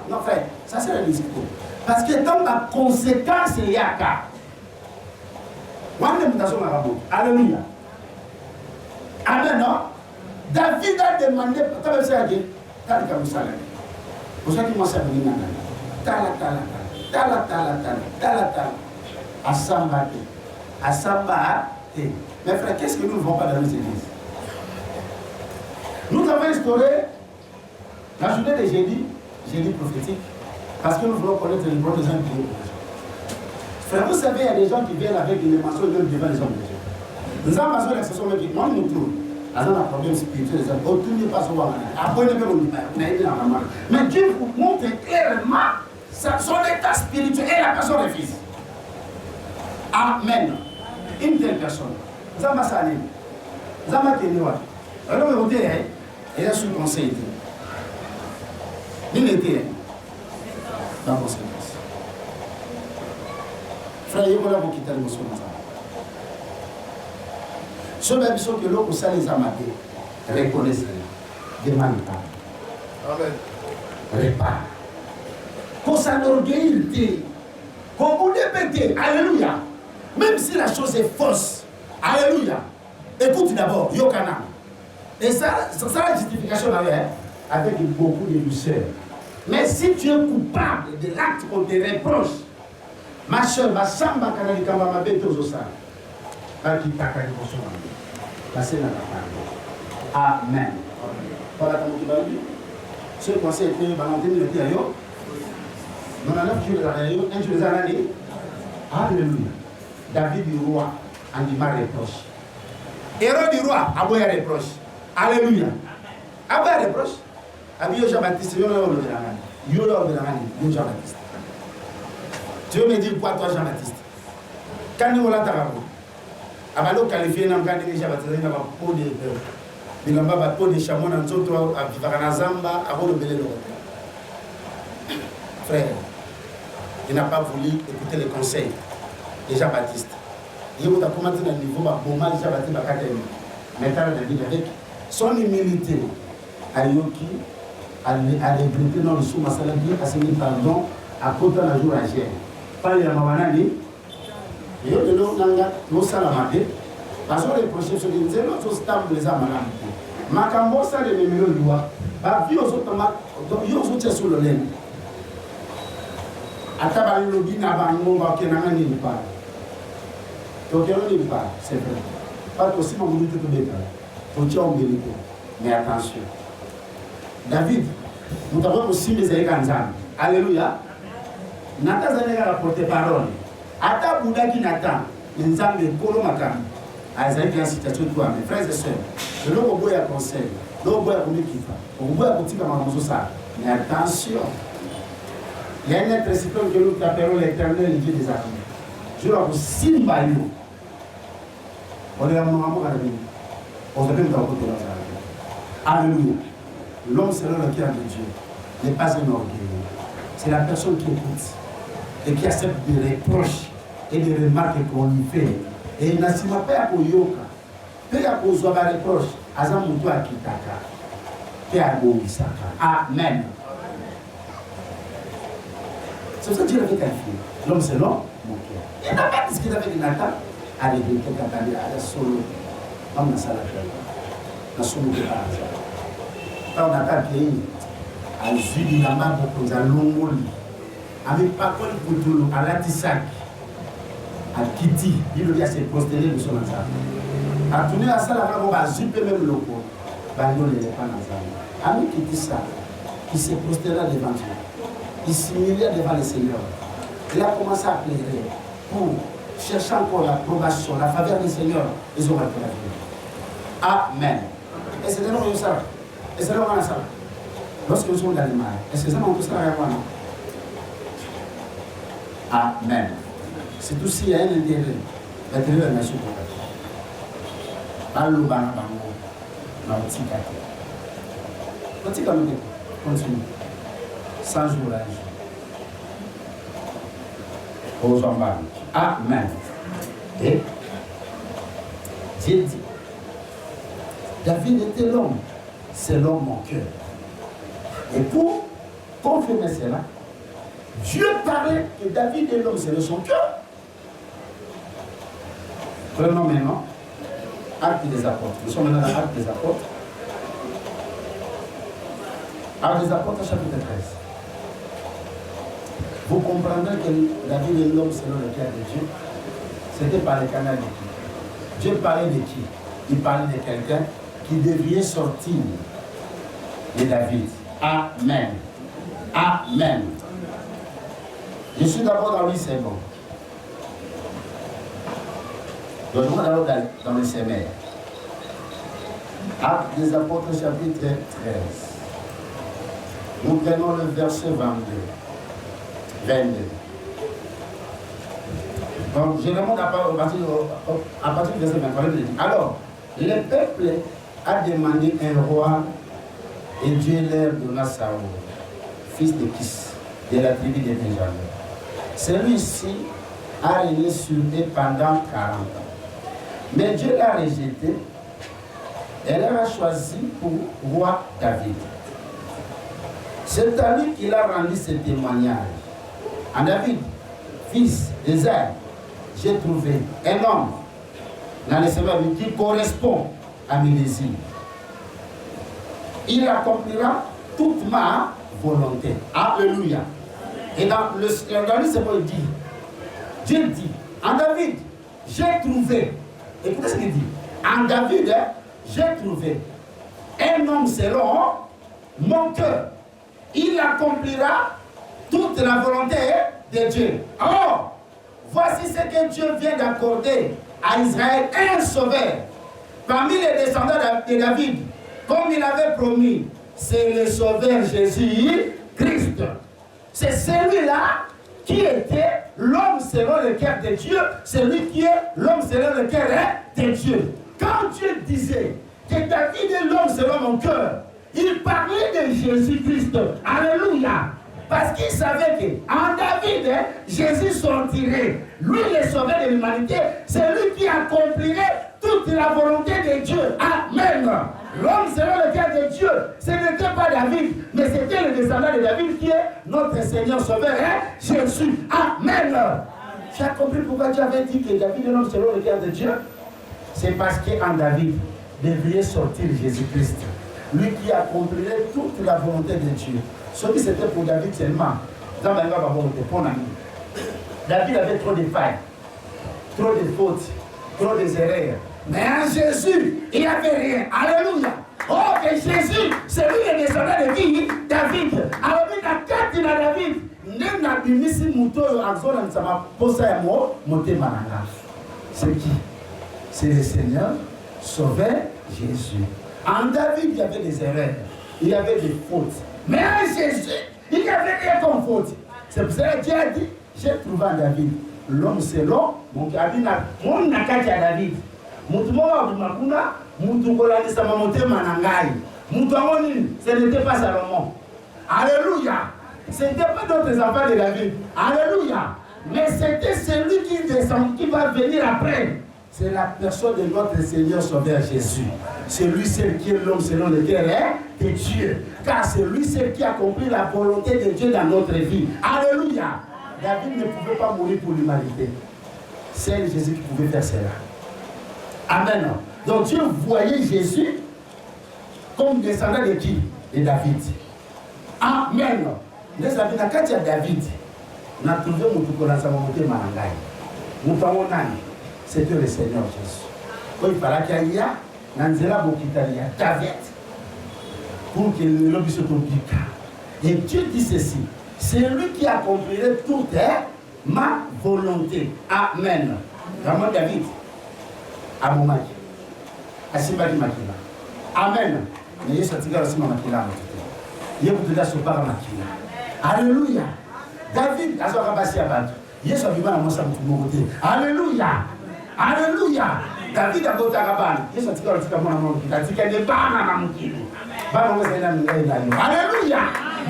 Non, frère, ça c'est le discours. Parce que dans la conséquence, il y a qu'à. Alléluia. Amen, non? David a demandé, mais frère, qu'est-ce que nous ne voulons pas dans nos églises? Nous avons instauré la journée de jeudi prophétique, parce que nous voulons connaître les bons des gens qui ont. Frère, vous savez, il y a des gens qui viennent avec une émotion devant les hommes de Dieu. Nous avons besoin d'accession qui moi nous trouvons. Nous avons un problème spirituel, les hommes. Tout n'est pas souvent. Après, mais Dieu vous montre clairement son état spirituel et la personne refuse. Amen. Une telle personne. Zamba Salim. Zamba Ténoua. Alors, vous dites, il a sous conseil. Il était dans vos services. Frère, il y a beaucoup qui t'a l'émotion. Ce même chose que l'autre, ça les a matés. Reconnaissez. Demande pas. Amen. Répare. Qu'on s'enorgueille. Qu'on vous dépêche. Alléluia. Même si la chose est fausse. Alléluia. Écoute d'abord, Yokana. Et ça la justification avec beaucoup de douceur. Mais si tu es coupable de l'acte qu'on te reproche, ma soeur, ma samba kanadikamba ma bête aux osas. Qui t'a qu'à passer dans la parole. Amen. Voilà comment tu vas dire. Ce conseil était Valentin le Théayo. Nous avons fait un jour les années. Alléluia. David du roi, Andima reproche. Héros du roi, Aboya reproche. Alléluia. Aboya reproche. Abio Jean-Baptiste, Jean-Baptiste. Tu veux me dire quoi, toi, Jean-Baptiste? Quand nous l'avons abalo qualifié na mkande kisha batazina ba pode bilamba ba pode chamona nzoto avivaka zamba abolo belelo. Frère, il n'a pas voulu écouter les conseils de Jean-Baptiste. Il a commencé dans le niveau ba boma Jean-Baptiste ba katemi. Maintenant David avec son humilité ayoki à regretter dans le sous masalaki à se pardon à côté la jour à gérer. Pas les mamanani. Et nous salamate, parce que les prochains se disent nous stable les amalams. Makambo ça les numéros de loi, bah vie aux autres yo autres sur le laine. Ataba le lobby na bango ba kenanga ni pas. Donc on n'y pas, c'est vrai. Pas possible on dit tout bêta. Faut tirer au mérite. Mais attention. David, nous avons aussi des éganzam. Alléluia. Nata zanega rapporter parole. Ata Bouddha qui n'attend, les âmes de Kolo Makam, à une situation de toi, mes frères et sœurs, je ne veux pas conseil, je ne veux pas kifa, je ne veux pas petit comme ça. Mais attention, il y a un être récipient que nous appelons l'éternel Dieu des armées. Je leur dis Simbayo. On est à mon amour à la vie. On s'appelle dans le côté de la vie. Alléluia. L'homme selon le cœur de Dieu n'est pas un orgueil. C'est la personne qui écoute et qui accepte des reproches et des remarques qu'on lui fait. Et il n'a pas à Koyoka. Peu à cause de la reproche, Azamuto à Kitaka. Peu à Goïsaka. Amen. C'est pour ça que Dieu avait qualifié. L'homme selon mon cœur. Il n'a pas discuté avec Nathan. Allez, quelqu'un t'a dit, allez, solo. On a ça la gueule. On a solo de par hasard. Quand on n'a pas payé, à Zuli, la main pour qu'on a l'ongoli. Avec pas quoi pour tout à l'Atisac. À Kitty, il lui a s'est postéré de son hasard. À tourner à ça, la main, on va zupper même le corps. Bagnon n'est pas dans ça. Ami qui dit ça, qui s'est postéré devant Dieu. Il s'humiliait devant le Seigneur. Il a commencé à pleurer pour chercher encore l'approbation, la faveur du Seigneur. Ils ont raté la vie. Amen. Et c'est de nous ça. Et c'est de nous ça. Lorsque nous sommes dans les mains, est-ce que ça m'a tout ça à moi? Amen. C'est tout s'il y a un intérêt. L'intérêt de la nation. Allô, bango. Continue. Sans jour à jour. Aux hommes. Amen. Et Dieu dit, David était l'homme selon mon cœur. Et pour confirmer cela, Dieu parlait que David est l'homme selon son cœur. Prenons maintenant Actes des Apôtres. Nous sommes maintenant dans Actes des Apôtres. Actes des Apôtres, chapitre 13. Vous comprendrez que David est l'homme selon le cœur de Dieu. C'était par le canal de qui? Dieu parlait de qui? Il parlait de quelqu'un qui devait sortir de David. Amen. Amen. Je suis d'abord dans 8 secondes. Donne-moi d'abord dans le semeur. Actes des Apôtres, chapitre 13. Nous prenons le verset 22. Donc, je remonte à partir du verset 23. Alors, le peuple a demandé un roi et Dieu leur donna Saül, fils de Kis, de la tribu de Benjamin. Celui-ci a régné sur eux pendant 40 ans. Mais Dieu l'a rejeté et l'a choisi pour roi David. C'est à lui qu'il a rendu ce témoignage. En David, fils d'Esaïe, j'ai trouvé un homme dans le Seigneur qui correspond à mes désirs. Il accomplira toute ma volonté. Alléluia. Et dans le Seigneur dit, Dieu dit, en David, j'ai trouvé. Écoutez ce qu'il dit. En David, j'ai trouvé un homme selon mon cœur. Il accomplira toute la volonté de Dieu. Or, voici ce que Dieu vient d'accorder à Israël, un sauveur parmi les descendants de David, comme il avait promis. C'est le sauveur Jésus-Christ. C'est celui-là qui était l'homme selon le cœur de Dieu, celui qui est l'homme selon le cœur de Dieu. Quand Dieu disait que David est l'homme selon mon cœur, il parlait de Jésus-Christ. Alléluia. Parce qu'il savait qu'en David, Jésus sortirait. Lui, le sauveur de l'humanité, c'est lui qui accomplirait toute la volonté de Dieu. Amen. L'homme selon le cœur de Dieu, ce n'était pas David, mais c'était le descendant de David qui est notre Seigneur Sauveur, Jésus. Amen. Tu as compris pourquoi Dieu avait dit que David est l'homme selon le cœur de Dieu? C'est parce qu'en David devait sortir Jésus-Christ. Lui qui accomplirait toute la volonté de Dieu. Ce qui c'était pour David seulement. David avait trop de failles, trop de fautes, trop de erreurs. Mais en Jésus, il n'y avait rien. Alléluia. Oh, que Jésus, c'est lui le descendant de qui? David. Alors, il a quatre dans David. C'est qui? C'est le Seigneur, Sauveur Jésus. En David, il y avait des erreurs, il y avait des fautes. Mais en Jésus, il n'y avait rien comme faute. C'est pour ça que Dieu a dit, j'ai trouvé en David l'homme selon mon cœur. Mon nakati à David. Ce n'était pas Salomon. Alléluia. Ce n'était pas d'autres enfants de David. Alléluia. Mais c'était celui qui descend, qui va venir après. C'est la personne de notre Seigneur Sauveur Jésus. C'est lui seul qui est l'homme selon le cœur de Dieu. Car c'est lui seul qui accomplit la volonté de Dieu dans notre vie. Alléluia. David ne pouvait pas mourir pour l'humanité. C'est Jésus qui pouvait faire cela. Amen. Donc Dieu voyait Jésus comme descendant de qui? De David. Amen. Les amis, quand il y a David, on a trouvé mon tout Marangai. Nous parlons c'était le Seigneur Jésus. Quand il fallait qu'il y a Nanzela Bokitalia, David, pour que l'homme se tombe. Et Dieu dit ceci, c'est lui qui accomplirait toute ma volonté. Amen. Vraiment David, à mon mari, à Simbali Makila. Amen. Mais il y a ce tigre aussi, Makila. Il y a beaucoup de choses par Makila. Alléluia. David, à son rabassi à battre. Il y a ce vivant à mon sang pour mon côté. Alléluia. Alléluia. David a voté à Raban. Il y a ce tigre aussi, il a dit qu'il n'est pas à mon kilo. Alléluia.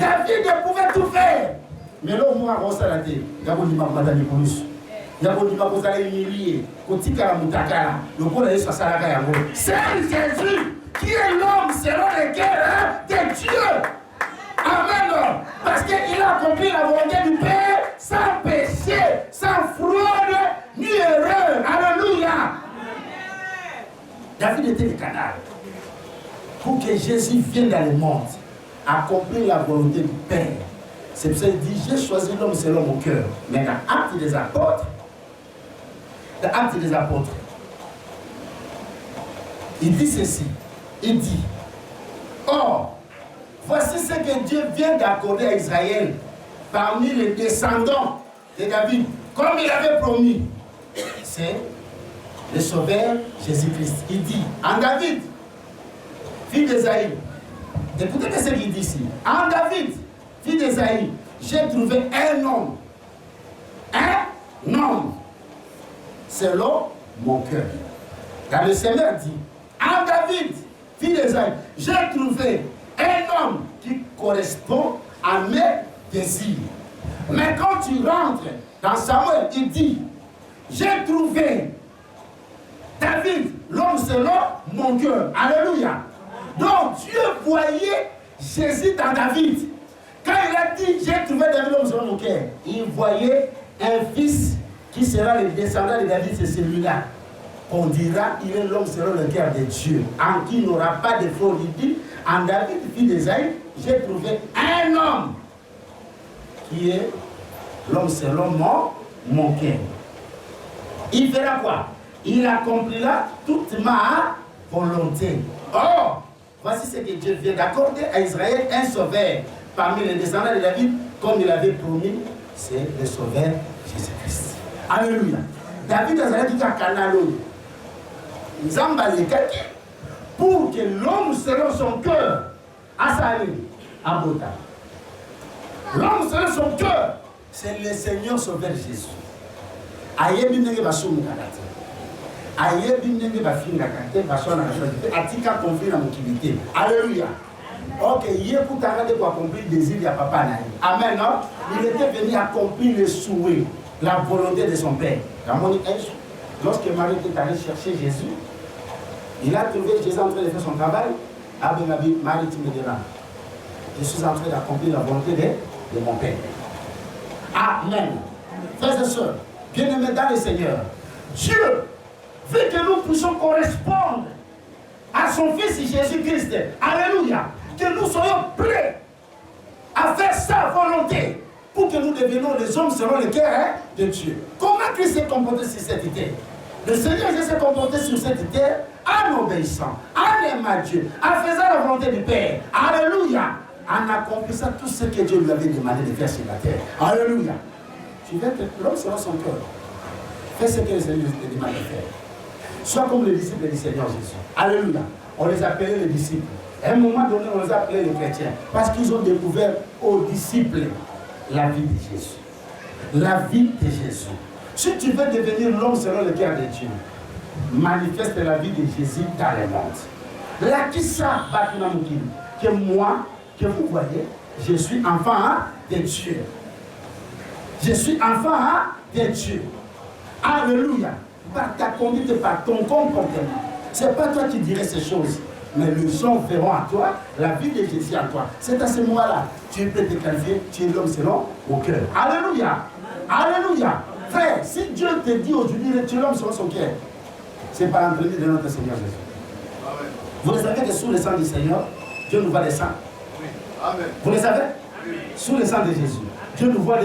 David pouvait tout faire. Mais là, on va constater. Il y a beaucoup de madame police. Il y a beaucoup de madame qui sont humiliés. Quand il y a le coup de Jésus, c'est Jésus qui est l'homme selon le cœur de Dieu. Amen. Parce qu'il a accompli la volonté du Père sans péché, sans fraude, ni erreur. Alléluia. David était le canal. Pour que Jésus vienne dans le monde, accomplir la volonté du Père. C'est pour ça qu'il dit, j'ai choisi l'homme selon mon cœur. Mais dans l'acte des apôtres, il dit ceci. Il dit, or, voici ce que Dieu vient d'accorder à Israël parmi les descendants de David, comme il avait promis. C'est le Sauveur Jésus-Christ. Il dit, en David, fille d'Esaïe, écoutez ce qu'il dit ici. En David, fille d'Esaïe, j'ai trouvé un homme. Un homme. Selon mon cœur. Car le Seigneur dit, en David, fille d'Esaïe, j'ai trouvé un homme qui correspond à mes désirs. Mais quand tu rentres dans Samuel, il dit, j'ai trouvé David, l'homme selon mon cœur. Alléluia. Donc Dieu voyait Jésus dans David. Quand il a dit, j'ai trouvé David, l'homme selon mon cœur, il voyait un fils qui sera le descendant de David, c'est celui-là. On dira, il est l'homme selon le cœur de Dieu, en qui il n'aura pas de fraude. Il dit, en David, fils d'Esaïe, j'ai trouvé un homme qui est l'homme selon mon cœur. Il fera quoi? Il accomplira toute ma volonté. Or, voici ce que Dieu vient d'accorder à Israël, un sauveur parmi les descendants de David, comme il avait promis, c'est le sauveur Jésus-Christ. Alléluia. David a dit à Canaan, pour que l'homme selon son cœur, à Salim, à Bota. L'homme selon son cœur, c'est le Seigneur sauveur Jésus. Ayebi nenge basomu kanate. Ayebi nenge bafinga kanate basona kanate. Atika conflit na mokilité. Alléluia. Ok, il est pour t'arrêter pour accomplir le désir de papa naï. Amen, non? Il était venu accomplir le souhait, la volonté de son père. Lorsque Marie est allée chercher Jésus, il a trouvé Jésus en train de faire son travail. Marie, tu me diras, je suis en train d'accomplir la volonté de mon père. Amen. Frères et sœurs, bien-aimés dans le Seigneur, Dieu veut que nous puissions correspondre à son Fils Jésus-Christ. Alléluia. Que nous soyons prêts à faire sa volonté pour que nous devenions les hommes selon le cœur de Dieu. Comment Christ s'est comporté sur cette terre? Le Seigneur Jésus s'est comporté sur cette terre en obéissant, en aimant Dieu, en faisant la volonté du Père. Alléluia. En accomplissant tout ce que Dieu lui avait demandé de faire sur la terre. Alléluia. Tu veux être l'homme selon son cœur. Fais ce que le Seigneur te demande de faire. Sois comme les disciples du Seigneur Jésus. Alléluia. On les appelait les disciples. À un moment donné, on les appelait les chrétiens. Parce qu'ils ont découvert aux disciples la vie de Jésus. La vie de Jésus. Si tu veux devenir l'homme selon le cœur de Dieu, manifeste la vie de Jésus dans le monde. La qui ça, que moi, que vous voyez, je suis enfant de Dieu. Je suis enfant de Dieu. Alléluia. Par ta conduite, par ton comportement. Ce n'est pas toi qui dirais ces choses, mais les gens verront à toi la vie de Jésus en toi. C'est à ce moment-là, tu peux te qualifier, tu es l'homme selon au cœur. Alléluia. Alléluia. Frère, si Dieu te dit aujourd'hui, tu l'homme selon son cœur, c'est par l'entretien de notre Seigneur Jésus. Amen. Vous le savez que sous le sang du Seigneur, Dieu nous voit des sangs. Oui. Amen. Vous le savez? Oui. Sous le sang de Jésus, Dieu nous voit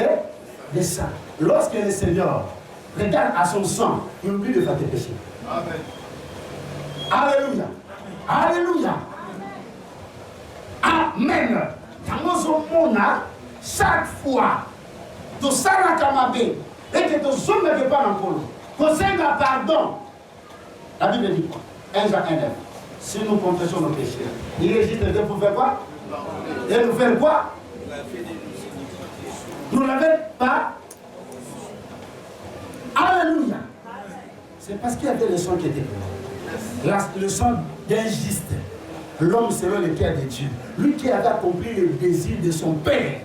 des sangs. Lorsque le Seigneur regarde à son sang, il oublie de faire tes péchés. Amen. Alléluia. Alléluia. Amen. Dans ce monde, chaque fois, tu sens la camabé et que tu sommes ne pas en polo. Tu sais pardon. La Bible dit quoi? 1 Jean 1 9. Si nous confessons nos péchés, il existe Dieu pour faire quoi? Et nous faire quoi? Nous l'avons pas. Alléluia. C'est parce qu'il y avait le sang qui était pur. Le sang d'injuste. L'homme selon le cœur de Dieu. Lui qui avait accompli le désir de son Père.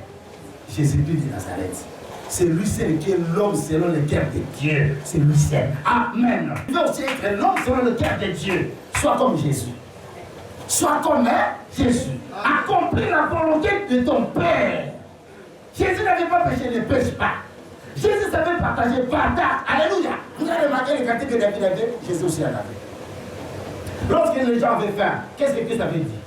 Jésus-Christ de Nazareth. C'est lui seul qui est l'homme selon le cœur de Dieu. C'est lui seul. Amen. Il veut aussi être l'homme selon le cœur de Dieu. Sois comme Jésus. Sois comme Jésus. Accomplis la volonté de ton Père. Jésus n'avait pas péché, ne pêche pas. Jésus savait partager, partage. Alléluia. Vous avez remarqué les qualités que David avait, Jésus aussi en avait. Lorsque les gens avaient faim, qu'est-ce que Christ avait dit?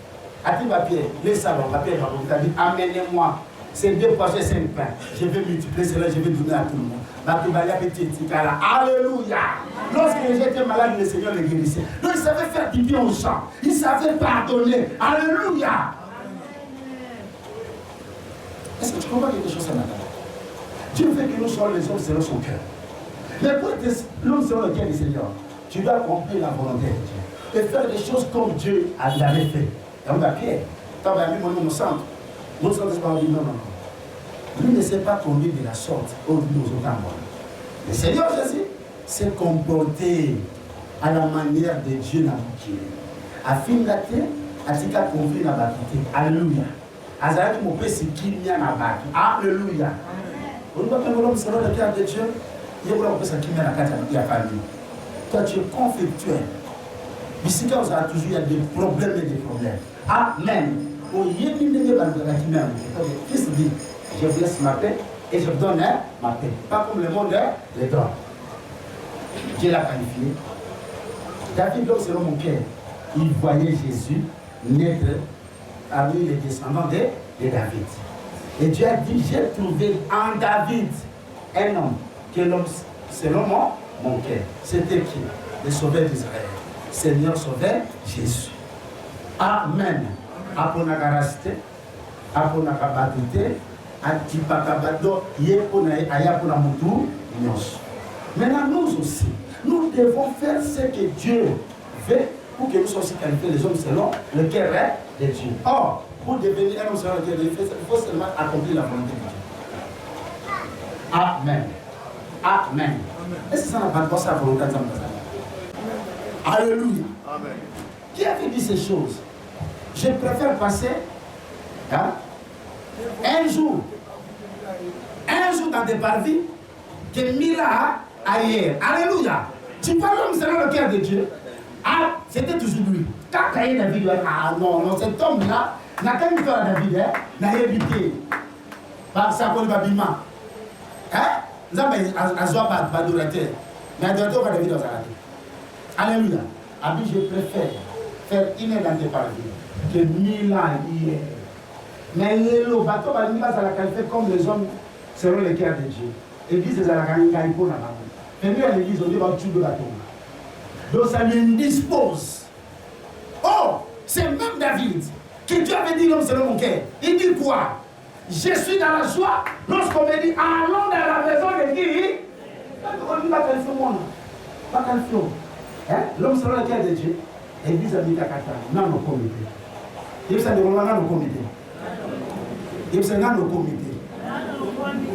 A-t-il à Pierre, les savants, Pierre a dit, amenez-moi ces 2 poissons et 5 pains. Je vais multiplier cela, je vais donner à tout le monde. Alléluia. Lorsque les gens étaient malades, le Seigneur les guérissait. Donc il savait faire du bien aux gens. Il savait pardonner. Alléluia. Est-ce que tu comprends quelque chose ce matin? Dieu veut que nous soyons les hommes selon son cœur. Mais pour être l'homme selon le cœur du Seigneur, tu dois accomplir la volonté de Dieu. Et faire des choses comme Dieu l'avait fait. Et on a Pierre. Tu as mis mon centre. Mon centre, c'est pas dit non. Lui ne s'est pas conduit de la sorte aux autres morts. Le Seigneur Jésus s'est comporté à la manière de Dieu n'a pas. Afin d'être, atika confié na bakité. Alléluia. Azalaki mon père c'est qui n'y a na baki. Alléluia. On doit que l'homme selon le cœur de Dieu. Il y a un peu ça qui m'a la carte à la famille. Toi tu es conflictuel. Ici, quand vous avez toujours il y a des problèmes et des problèmes. Amen. Christ dit, je vous laisse ma paix et je vous donne ma paix. Pas comme le monde les donne. Dieu l'a qualifié. David, donc selon mon cœur, il voyait Jésus naître parmi les descendants de David. Et Dieu a dit, j'ai trouvé en David un homme qui est l'homme selon mon cœur. C'était qui? Le sauveur d'Israël. Seigneur sauveur Jésus. Amen. Apona karasite, apona kabatite, atipakabado, yepona ayapona mutu, nyos. Maintenant, nous aussi, nous devons faire ce que Dieu veut pour que nous soyons aussi qualifiés les hommes selon le cœur de Dieu. Or, pour devenir un homme selon le cœur de Dieu, il faut seulement accomplir la volonté de Dieu. Amen. Amen. Est-ce que ça n'a pas de sa volonté de Dieu? Alléluia. Amen. Qui avait dit ces choses? Je préfère passer un jour dans des parvis que 1000 ans ailleurs. Alléluia. Tu parles comme selon le cœur de Dieu. Ah, c'était toujours lui. Quand David, non, cet homme-là n'a qu'à une fois David, n'a évité. Par sa bonne babima. Nous avons un zoabat, adorateur. Mais adorateur, on va David dans sa Alléluia. Abi, je préfère faire une heure dans tes parvis que 1000 ans hier. Mais le bateau va la qualifier comme les hommes selon le cœur de Dieu. L'église est à la qualification pour la maman. Et nous à l'église, on dit va tuer le bateau. Donc ça lui indispose. Oh, c'est même David qui Dieu avait dit l'homme selon mon cœur. Il dit quoi? Je suis dans la joie lorsqu'on me dit allons dans la maison de qui? On dit pas qualifier moi. Pas qualifier. L'homme selon le cœur de Dieu. L'église a mis à Qatar. Non, non, comité. Il s'est dit, on a un comité. Il s'est dit, on a un comité.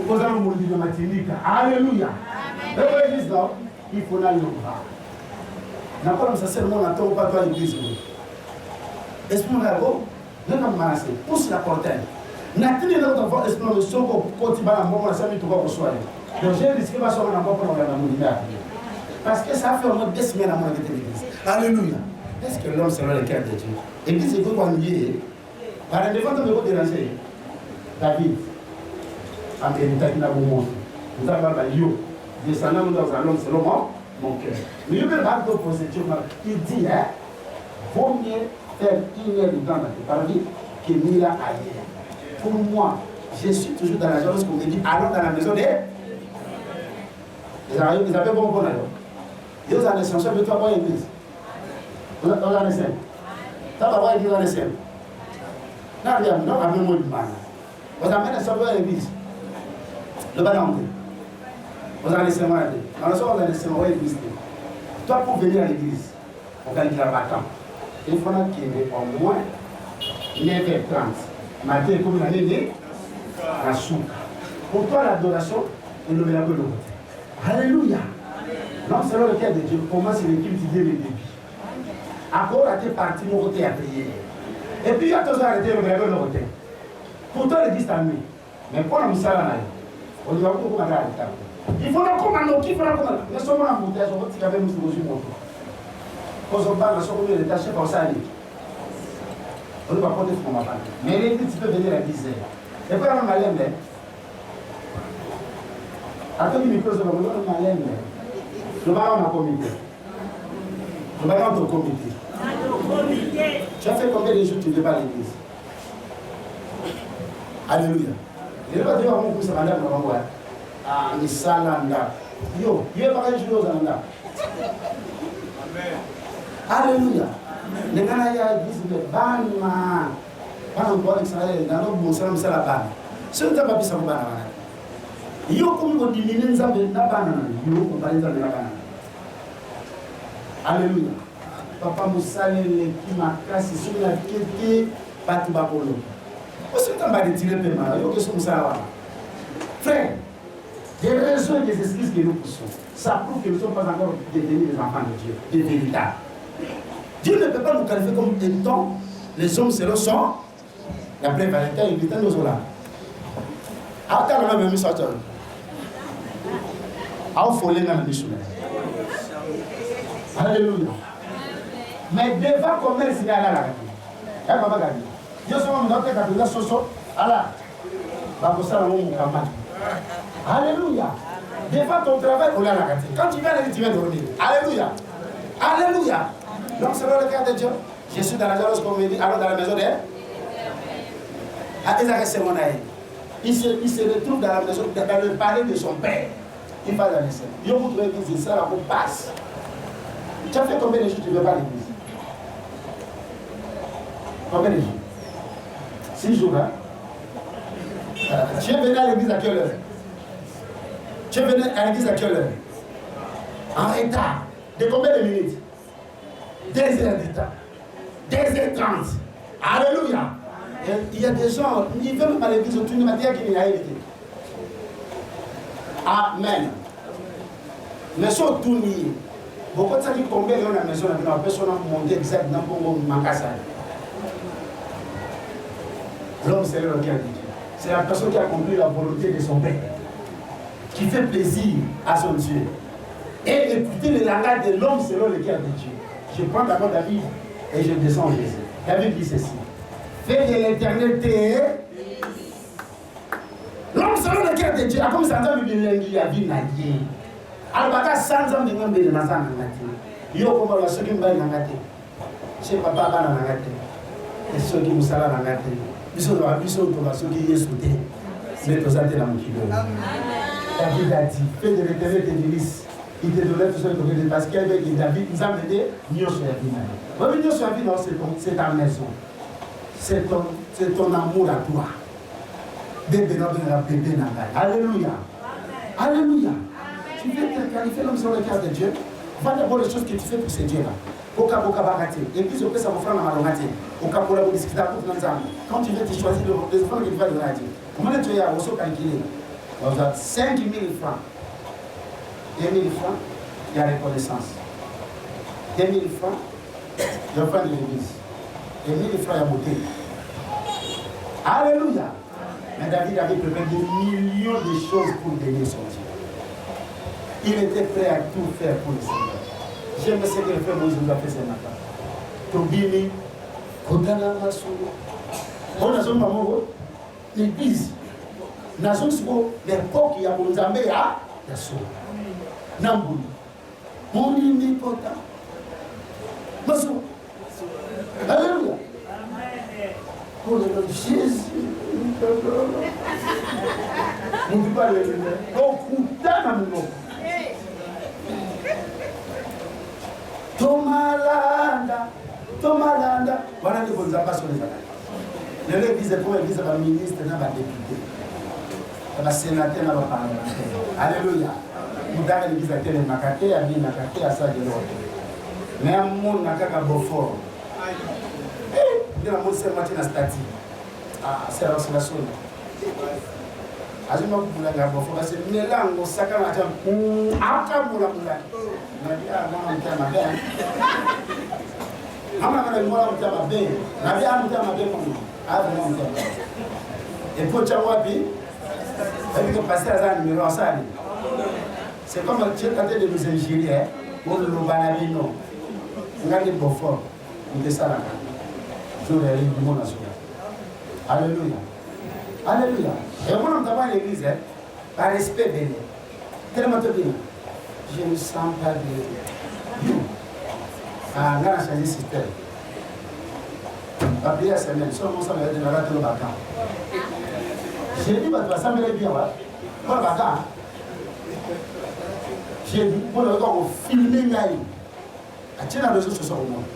Vous avez un monde de Martinique. Alléluia. L'église là, il faut aller au bas. N'a pas comme ça, seulement on attend pas toi l'église. Esprit mon ego, ne pas m'arrêter. Pousse la portail. N'a pas de notre esprit de son côté bas en bon, la semaine tout va pour soi. Donc j'ai risqué ma soeur en bon pour la mouliner. Parce que ça fait au moins 2 semaines à mon église. Alléluia. Est-ce que l'homme sera le cœur de Dieu? L'église est beaucoup ennuyée. Par un devant de me déranger. David, en vérité, il n'a pas montré. Nous avons yo. Descendant nous dans un homme selon mon cœur. Mais je vais pas te poser. Il dit, hein, vaut mieux faire une heure de temps dans tes paradis que 1000 ans ailleurs. Pour moi, je suis toujours dans la joie qu'on me dit, allons dans la maison des. Vous avez bon bon alors. Dieu a naissance, mais tu vas voir l'église. Vous avez naissance. Tu vas voir l'église en naissance. Non, rien, non, à même moi du mal. Vous avez naissance à l'église. Le ballon. Vous avez naissance à l'église. Dans le soir, vous avez naissance à l'église. Toi, pour venir à l'église, on va dire à matin. Il faudra qu'il y ait au moins 9h30. Matin, comme l'année née, à Souk. Pour toi, l'adoration, il le met la bonne côté. Alléluia. Non, selon le cœur de Dieu, pour moi, c'est l'équipe qui dit le début. Encore, tu es parti, mon côté à prier. Et puis, il y a tous arrêté le rêve de côté. Pourtant, l'église t'a mis. Mais pour la moussa, on dit, on va arrêter. Il faut qu'on m'a dit, il faut qu'on m'a dit. Mais si on a un bouteille, on va dire qu'il y a une moto. Quand on parle, on va détacher pour ça. On ne va pas porter ce qu'on va faire. Mais l'église, tu peux venir à 10h. Et puis, on va aller. Attends, il me pose le mot, on va aller. Le ballon a comité. Le ballon au comité. Tu as fait combien de jours tu ne vais pas à l'église? Alléluia. Je ne vais pas dire à mon pouce, madame, ah, mais ça, là, yo, il n'y a pas de choses là. Alléluia. Les gars, il y a l'église, mais banma. Pas encore Israël, dans le bon salam, c'est la banne. Ce n'est pas ça, on va yo comme on diminue les hommes na banana yo on va les hommes na banana. Alléluia. Papa Moussale le qui m'a cassé sur la kété patu bakolo. Aussi t'en vas de tirer paiement yo que son ça va. Frère, des raisons et des excuses que nous poussons. Ça prouve que nous ne sommes pas encore devenus les enfants de Dieu, des véritables. Dieu ne peut pas nous qualifier comme étant les hommes selon son la prévalenté et l'état nous là. Attends, on a même ça. Alléluia. Mais devant commerce, il y a là. Alléluia. Devant ton travail, on a la gâté. Quand tu viens, tu viens dormir. Alléluia. Alléluia. Donc, selon le cœur de Dieu, je suis dans la joie comme il dit, alors dans la maison de. Il se retrouve dans la maison, dans le palais de son père. Il va dans l'église. Il vous trouve l'église, ça la passe. Tu as fait combien de jours tu ne veux pas à l'église? Combien de jours? 6 jours, hein? Tu es venu à l'église à quelle heure? Tu es venu à l'église à quelle heure? En retard. De combien de minutes? 2 heures de temps. 2h30. Alléluia. Il y a des gens, ils veulent même à l'église, tu ne m'as dit qu'il y a été. Amen. Mais si on tourne, beaucoup de gens qui tombent dans la maison, la personne a monté exactement pour Makassar. L'homme, c'est le cœur de Dieu. C'est la personne qui a accompli la volonté de son Père, qui fait plaisir à son Dieu. Et écoutez le langage de l'homme selon le cœur de Dieu. Je prends d'abord David et je descends en Jésus. David dit ceci. Fais de l'éternité. L'homme selon le cœur de Dieu, a comme ça, il y a vie naïe. Alors, sans ans de même de la maison, il y a comme la seconde balle dans la tête. Chez papa, dans la tête. Et ceux qui nous salent dans la tête. Ils sont dans la puissance de ceux qui y sont sautés. Mais tous à la moquille. David a dit fais de l'éternité de l'église. Il te donnait tout ça parce qu'avec David, nous avons dit mieux sur la vie. Oui, mieux sur la vie, c'est ta maison. C'est ton amour à toi. Bébé, alléluia. Alléluia. Tu veux te qualifier l'homme sur le cœur de Dieu. Va d'abord les choses que tu fais pour ces dieux-là. Boka bagate. Et puis, je peux ça vous faire la malhonnête. Boka pour la discuter quand tu veux te choisir les enfants que tu vas donner à Dieu. Comment tu as aussi calculé? On a 5 000 francs. 2 000 francs, il y a reconnaissance. 2 000 francs, il y a l'offrande de l'église. 2 000 francs, il y a beauté. Alléluia. Mais David avait préparé des millions de choses pour donner son Dieu. Il était prêt à tout faire pour le Seigneur. J'aime ce que le frère Moïse nous a fait ce matin. Tobini, Kodana Masou. On a son maman, l'église. Nation siko l'époque ya Nzambe ya so. Nambuni. Mon omnipotent. Maso. Alléluia. Oh le nom de Jésus. Mon Dieu pas le nom. Oh kutana mno. Tomalanda. Voilà les bonnes affaires sur les affaires. L'église est pour l'église, va ministre, n'a pas député. Va sénateur, n'a pas parlementaire. Alléluia. Nous avons l'église à télé, Makate, à bien Makate, à ça de l'autre. Mais un monde n'a qu'à Beaufort. Il y a un monde qui s'est dans statut. Ah, c'est la solution. Azuma kulanga Beaufort, parce que mélange, on s'accorde à dire, après moula moula. On a dit, ah, moi, on t'a ma belle. Maman, moi, on t'a ma belle. La vie, on t'a ma belle pour nous. Ah, vraiment, on t'a ma belle. Et pour Tchawabi, avec le pasteur à numéro 100. C'est comme tu es tenté de nous ingérer pour le banalino. On a des Beaufort, on descend là. Je vais aller du monde national. Alléluia. Alléluia. Et moi, on t'a l'église, par respect, béni. Tellement te bien. Je ne me sens pas bien. Ah, on a changé de système. La prière semaine, seulement ça va être de la rate au bacan. J'ai dit, ça me bien, pas le bacan. J'ai dit, pour le gars, on filme Naïm. Tu as les réseaux sociaux au monde.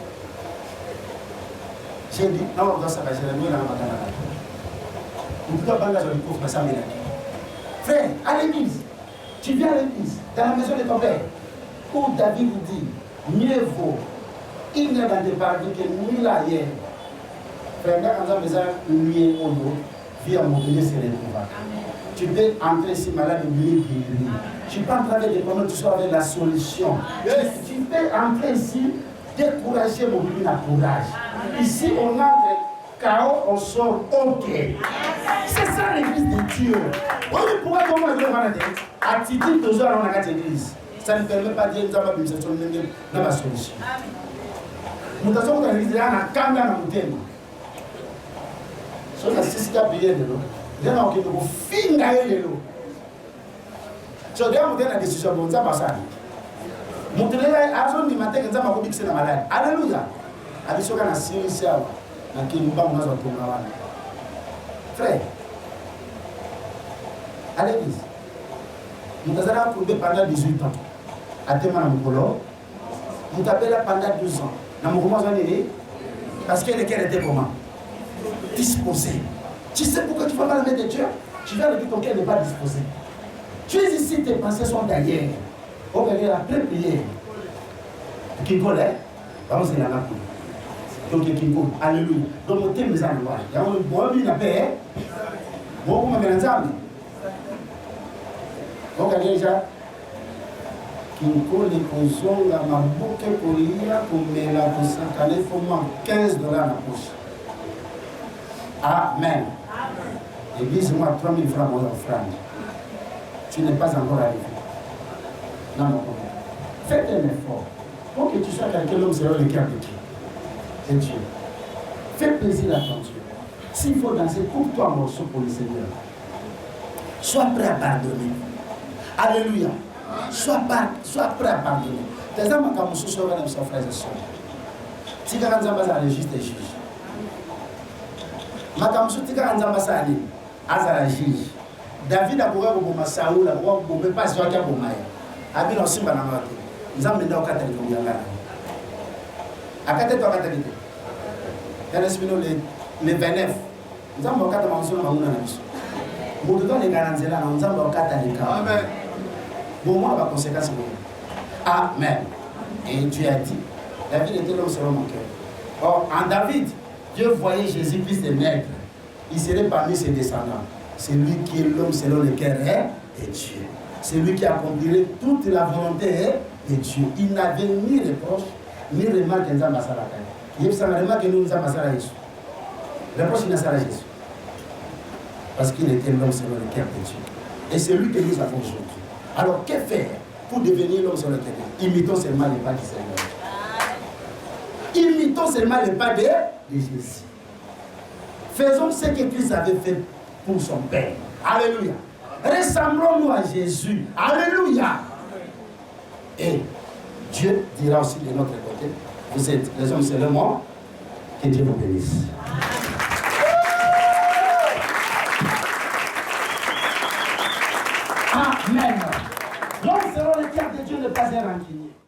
J'ai dit, non, on doit s'attacher à nous dans le bacan. On peut pas banger sur le pauvre, ça me l'a dit. Frère, à l'église, tu viens à l'église, dans la maison de ton père, où David vous dit, mieux vaut une heure dans tes paradis que 1000 ailleurs. Frère, quand on a besoin de lui au dos, vie à mon Dieu, c'est le pouvoir. Tu peux entrer si malade et lui guérir. Tu peux entrer avec des problèmes, tu sois avec la solution. Yes. Tu peux entrer ici, décourager mon Dieu, la courage. Ici, on entre chaos, on sort OK. C'est ça l'église de Dieu. Pourquoi comment on va faire attitude toujours dans la église? Ça ne permet pas de dire que nous avons une solution. Nous avons une église, nous avons un camion dans le thème. So na sisi ka biye de l'eau. Dena oké ko finga de l'eau. So dia mo tena décision bon ça passer. Mutelele azo ni mateke nzama ko bikise na malade. Alléluia. Abiso kana sisi awa. Na kimba unazo tunga wana. Frère. À l'église. Nous avons coulé pendant 18 ans. À Téma Namukolo. Nous avons pendant 12 ans. Namukolo parce que le cœur était comment? Disposé. Tu sais pourquoi tu vas pas le mettre de Dieu? Tu vas le dire ton cœur n'est pas disposé. Tu es ici, tes pensées sont d'ailleurs. On va aller après prier. Kinko là, vamos à la prière. Donc Kinko, alléluia. Donc on t'aime les endroits. Il y a un bon bien à paix. Bon, on va mettre ensemble. Donc déjà, Kinko les consomment la maboke pour lire pour mettre la consacrer il faut moins $15 dans la poche. Amen. Église-moi 3000 francs mon offrande. Tu n'es pas encore arrivé. Non, non, non. Faites un effort. Pour que tu sois quelqu'un, l'homme sera le cœur de qui? C'est Dieu. Fais plaisir à ton Dieu. S'il faut danser, coupe-toi un morceau pour le Seigneur. Sois prêt à pardonner. Alléluia. Sois prêt à pardonner. Tes amis, quand vous soyez dans son frère et soeur. Si vous avez un registre et juge. Makamusu tika nzamba sali azala juge. David akoka koboma Saul akoka koboma pas zo akia bomaya. Abino simba na mato. Nzambe nda okata liko yangana. Akate to akata liko. Kana sibino le 29. Nzambe okata manso na manguna na biso. Moto to le garanzela na nzambe okata liko. Amen. Bon moi va conséquence bon. Amen. Et Dieu a dit David était l'homme selon mon cœur. Or en David Dieu voyait Jésus-Christ de naître. Il serait parmi ses descendants. C'est lui qui est l'homme selon le cœur de Dieu. C'est lui qui accomplirait toute la volonté de Dieu. Il n'avait ni reproche, ni remarque en Zambasala. Il y a une remarque que nous nous avons Jésus. Reproche il n'a pas Jésus. Parce qu'il était l'homme selon le cœur de Dieu. Et c'est lui que nous avons aujourd'hui. Alors que faire pour devenir l'homme selon le cœur de Dieu? Imitons seulement les pas du Seigneur. Imitons seulement les pas de Jésus. Faisons ce que Christ avait fait pour son Père. Alléluia. Ressemblons-nous à Jésus. Alléluia. Et Dieu dira aussi de notre côté, vous êtes les hommes seulement, que Dieu vous bénisse. Amen. L'homme selon le cœur de Dieu n'est pas un rancunier.